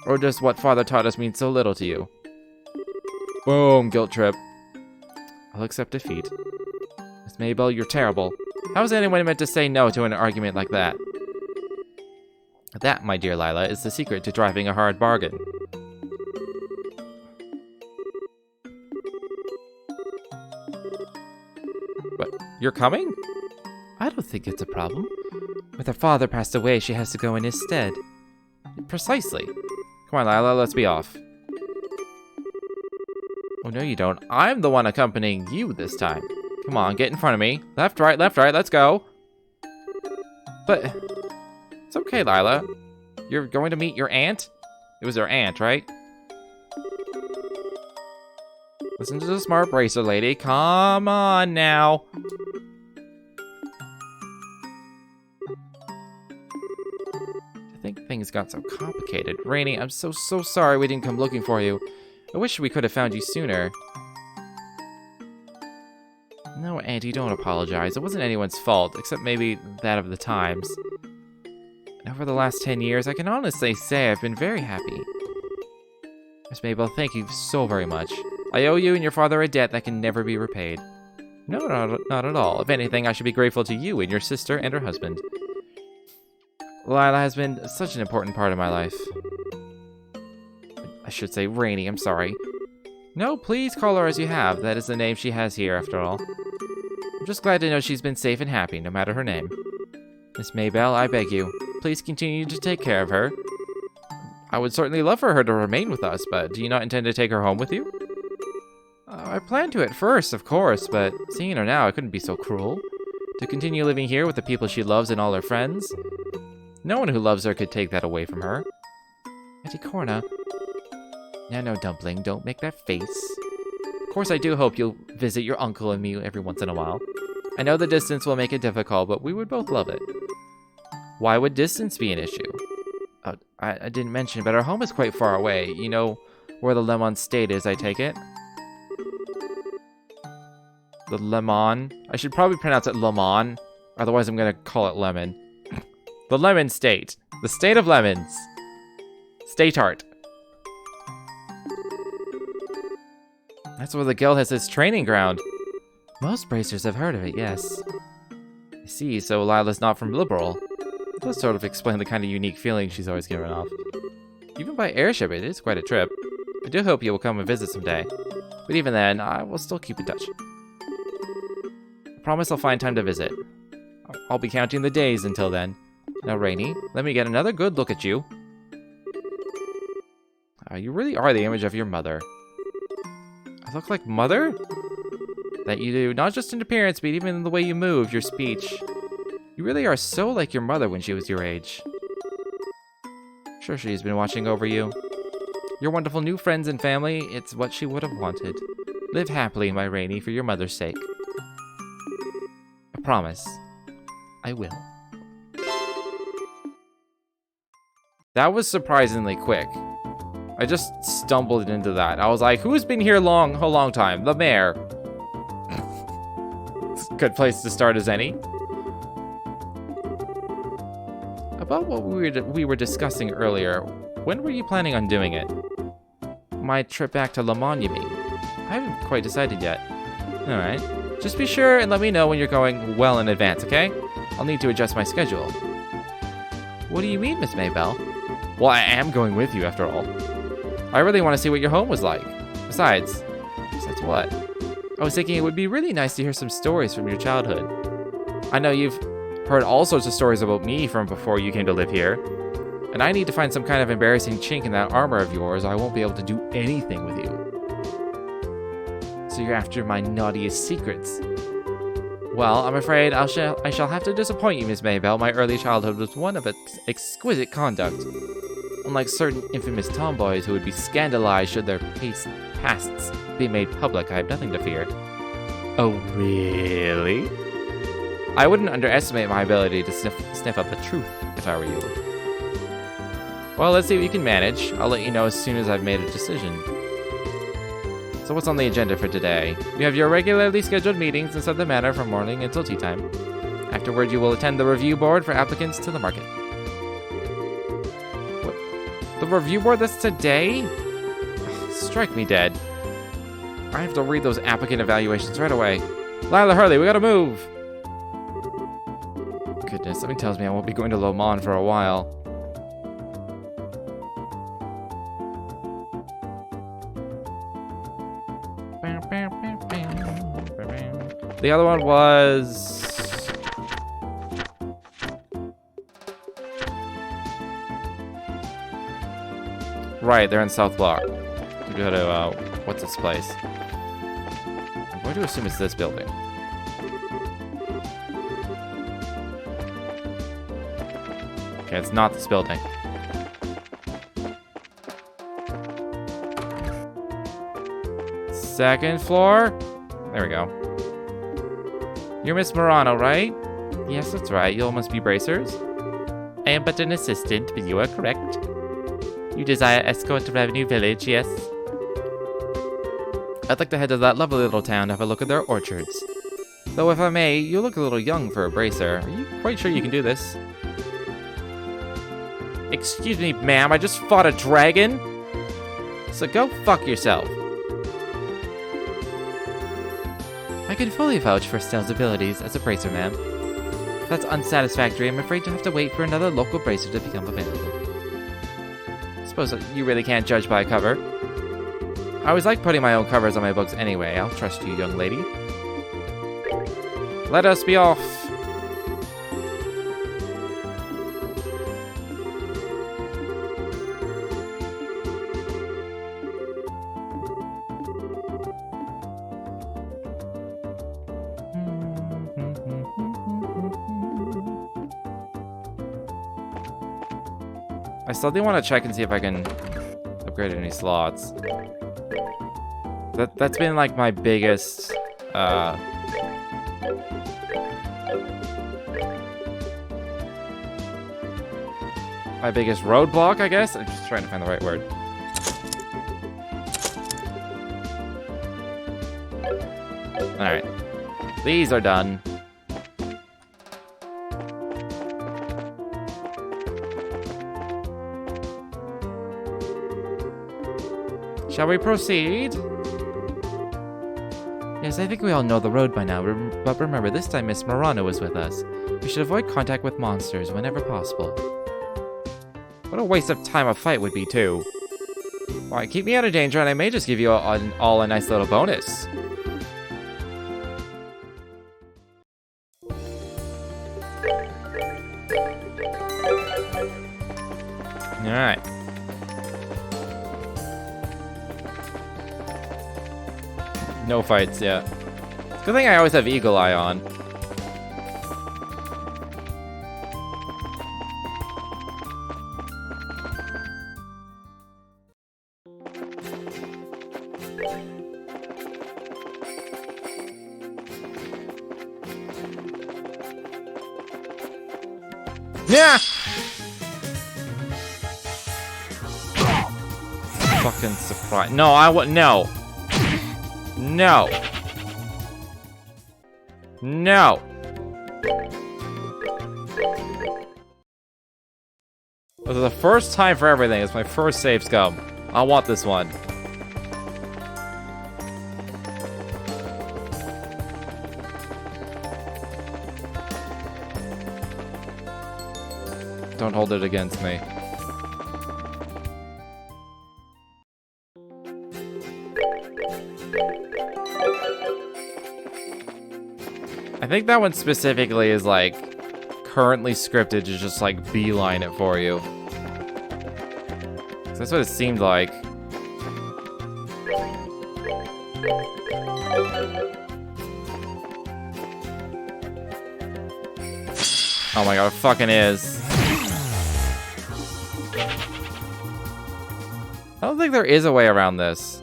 Or does what father taught us mean so little to you? Boom, guilt trip. I'll accept defeat. Miss Mabel, you're terrible. How is anyone meant to say no to an argument like that? That, my dear Lila, is the secret to driving a hard bargain. What? You're coming? I don't think it's a problem. With her father passed away, she has to go in his stead. Precisely. Come on, Lila, let's be off. Oh, no you don't. I'm the one accompanying you this time. Come on, get in front of me. Left, right, let's go. But it's okay, Lila. You're going to meet your aunt? It was her aunt, right? Listen to the smart bracer lady. Come on now. I think things got so complicated. Rainy, I'm so sorry we didn't come looking for you. I wish we could have found you sooner. No, Auntie, don't apologize. It wasn't anyone's fault, except maybe that of the times. And over the last 10 years, I can honestly say I've been very happy. Miss Mabel, thank you so very much. I owe you and your father a debt that can never be repaid. No, not at all. If anything, I should be grateful to you and your sister and her husband. Lila has been such an important part of my life. I should say Rainy, I'm sorry. No, please call her as you have. That is the name she has here, after all. I'm just glad to know she's been safe and happy, no matter her name. Miss Mabel, I beg you, please continue to take care of her. I would certainly love for her to remain with us, but do you not intend to take her home with you? I planned to at first, of course, but seeing her now, I couldn't be so cruel. To continue living here with the people she loves and all her friends? No one who loves her could take that away from her. Auntie Corna. No, Dumpling, don't make that face. Of course, I do hope you'll visit your uncle and me every once in a while. I know the distance will make it difficult, but we would both love it. Why would distance be an issue? I didn't mention, but our home is quite far away. You know where the Lemon State is, I take it? The Lemon? I should probably pronounce it Lemon. Otherwise, I'm going to call it Lemon. The Lemon State. The State of Lemons. State Art. That's where the guild has its training ground. Most bracers have heard of it, yes. I see, so Lila's not from Liberal. It does sort of explain the kind of unique feeling she's always given off. Even by airship, it is quite a trip. I do hope you will come and visit someday. But even then, I will still keep in touch. I promise I'll find time to visit. I'll be counting the days until then. Now, Rainy, let me get another good look at you. You really are the image of your mother. I look like Mother? That you do, not just in appearance, but even in the way you move, your speech. You really are so like your mother when she was your age. Sure, she's been watching over you. Your wonderful new friends and family, it's what she would have wanted. Live happily, my Rainy, for your mother's sake. I promise. I will. That was surprisingly quick. I just stumbled into that. I was like, who's been here a long time? The mayor. Good place to start as any. About what we were discussing earlier, when were you planning on doing it? My trip back to Le Mans, you mean? I haven't quite decided yet. Alright. Just be sure and let me know when you're going well in advance, okay? I'll need to adjust my schedule. What do you mean, Miss Maybell? Well, I am going with you, after all. I really want to see what your home was like. Besides what? I was thinking it would be really nice to hear some stories from your childhood. I know you've heard all sorts of stories about me from before you came to live here. And I need to find some kind of embarrassing chink in that armor of yours, or I won't be able to do anything with you. So you're after my naughtiest secrets. Well, I'm afraid I shall have to disappoint you, Miss Maybell. My early childhood was one of exquisite conduct. Unlike certain infamous tomboys who would be scandalized should their pasts be made public, I have nothing to fear. Oh, really? I wouldn't underestimate my ability to sniff out the truth, if I were you. Well, let's see what you can manage. I'll let you know as soon as I've made a decision. So what's on the agenda for today? You have your regularly scheduled meetings in Southern Manor from morning until tea time. Afterward, you will attend the review board for applicants to the market. The review board that's today? Strike me dead. I have to read those applicant evaluations right away. Lila Hurley, we gotta move! Goodness, something tells me I won't be going to Le Mans for a while. The other one was... Right, they're in South Block. We go to, what's this place? I'm going to assume it's this building. Okay, it's not this building. Second floor? There we go. You're Miss Morano, right? Yes, that's right. You all must be bracers. I am but an assistant, but you are correct. You desire escort to Revenue Village, yes? I'd like to head to that lovely little town to have a look at their orchards. Though if I may, you look a little young for a bracer. Are you quite sure you can do this? Excuse me, ma'am, I just fought a dragon? So go fuck yourself. I can fully vouch for Stell's abilities as a bracer, ma'am. If that's unsatisfactory, I'm afraid you'll have to wait for another local bracer to become available. Suppose you really can't judge by a cover. I always like putting my own covers on my books anyway. I'll trust you, young lady. Let us be off. I still do want to check and see if I can upgrade any slots. That's been like my biggest my biggest roadblock, I guess. I'm just trying to find the right word. Alright. These are done. Shall we proceed? Yes, I think we all know the road by now, but remember, this time Miss Morano is with us. We should avoid contact with monsters whenever possible. What a waste of time a fight would be, too. Why, keep me out of danger and I may just give you all a nice little bonus. Alright. No fights yet. Good thing I always have Eagle Eye on. Yeah! Fucking surprise. No, no! No! No! This is the first time for everything. It's my first save scum. I want this one. Don't hold it against me. I think that one specifically is like currently scripted to just like beeline it for you. That's what it seemed like. Oh my god, it fucking is. I don't think there is a way around this.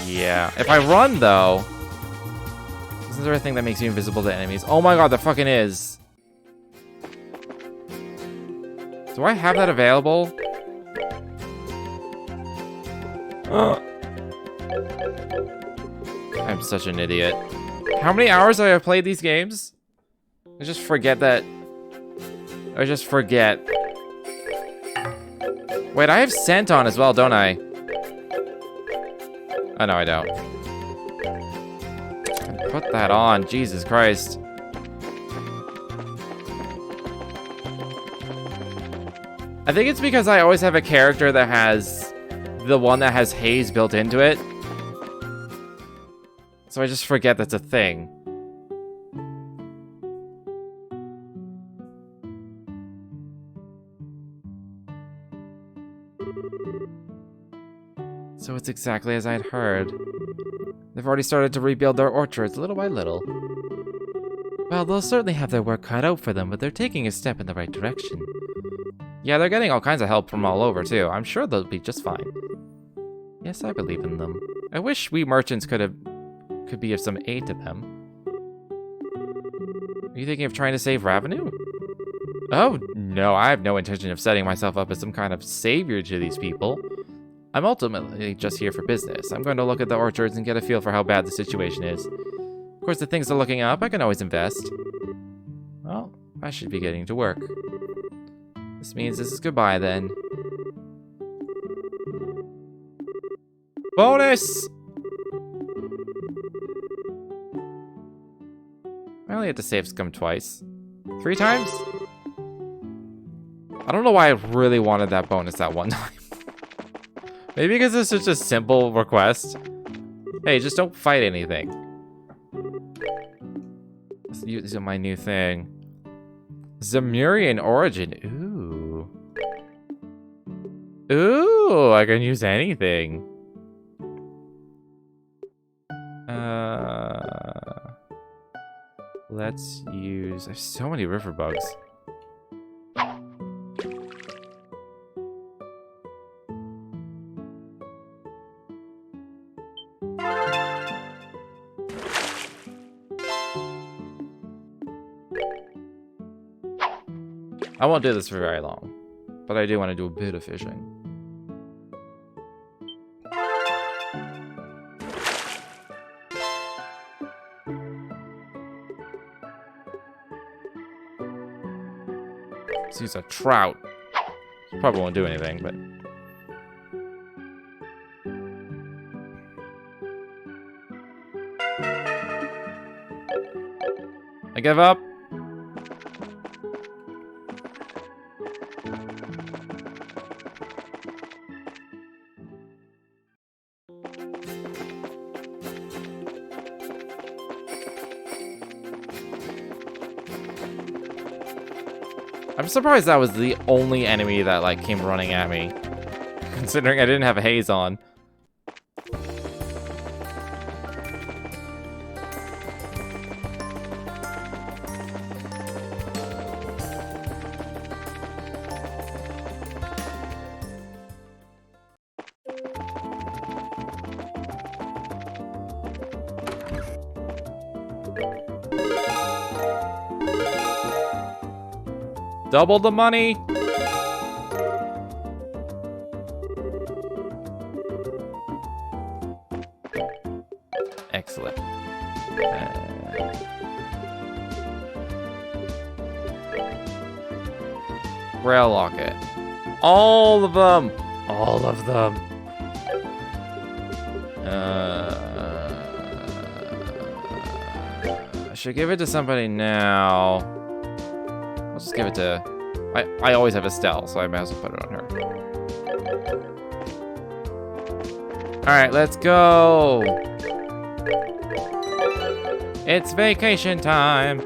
Yeah. If I run, though... Isn't there a thing that makes you invisible to enemies? Oh my god, there fucking is. Do I have that available? I'm such an idiot. How many hours have I played these games? I just forget that. I just forget. Wait, I have scent on as well, don't I? Oh, no, I don't. Put that on, Jesus Christ. I think it's because I always have a character that has the one that has haze built into it. So I just forget that's a thing. So it's exactly as I'd heard. They've already started to rebuild their orchards little by little. Well, they'll certainly have their work cut out for them, but they're taking a step in the right direction. Yeah, they're getting all kinds of help from all over, too. I'm sure they'll be just fine. Yes, I believe in them. I wish we merchants could be of some aid to them. Are you thinking of trying to save revenue? Oh, no, I have no intention of setting myself up as some kind of savior to these people. I'm ultimately just here for business. I'm going to look at the orchards and get a feel for how bad the situation is. Of course, if things are looking up, I can always invest. Well, I should be getting to work. This means this is goodbye, then. Bonus! I only had to save scum twice. 3 times? I don't know why I really wanted that bonus that one time. Maybe because it's such a simple request. Hey, just don't fight anything. These are my new thing. Zemurian origin. Ooh. Ooh, I can use anything. Let's use... There's so many river bugs. I won't do this for very long, but I do want to do a bit of fishing. Let's use a trout. Probably won't do anything, but... I give up. I'm surprised that was the only enemy that, like, came running at me. Considering I didn't have a haze on. Double the money! Excellent. Rail locket. All of them! All of them. I should give it to somebody now. I'll just give it to... I always have Estelle, so I might as well put it on her. Alright, let's go! It's vacation time!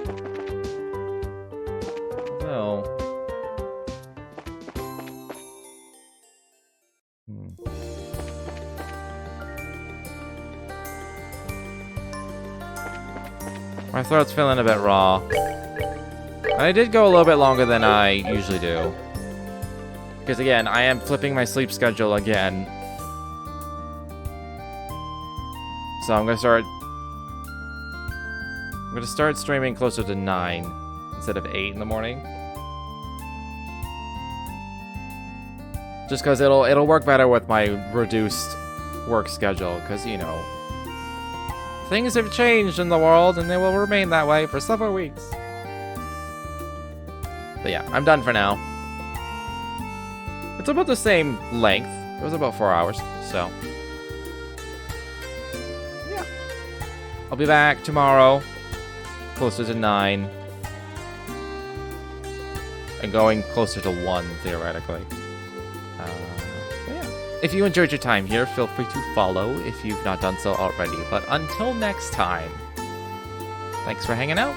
Oh. My throat's feeling a bit raw. I did go a little bit longer than I usually do. Because again, I am flipping my sleep schedule again. So I'm gonna start streaming closer to 9 instead of 8 in the morning. Just because it'll work better with my reduced work schedule, because you know, Things have changed in the world, and they will remain that way for several weeks. But yeah, I'm done for now. It's about the same length. It was about 4 hours, so... yeah. I'll be back tomorrow, closer to 9. And going closer to 1, theoretically. But yeah. If you enjoyed your time here, feel free to follow if you've not done so already. But until next time, thanks for hanging out.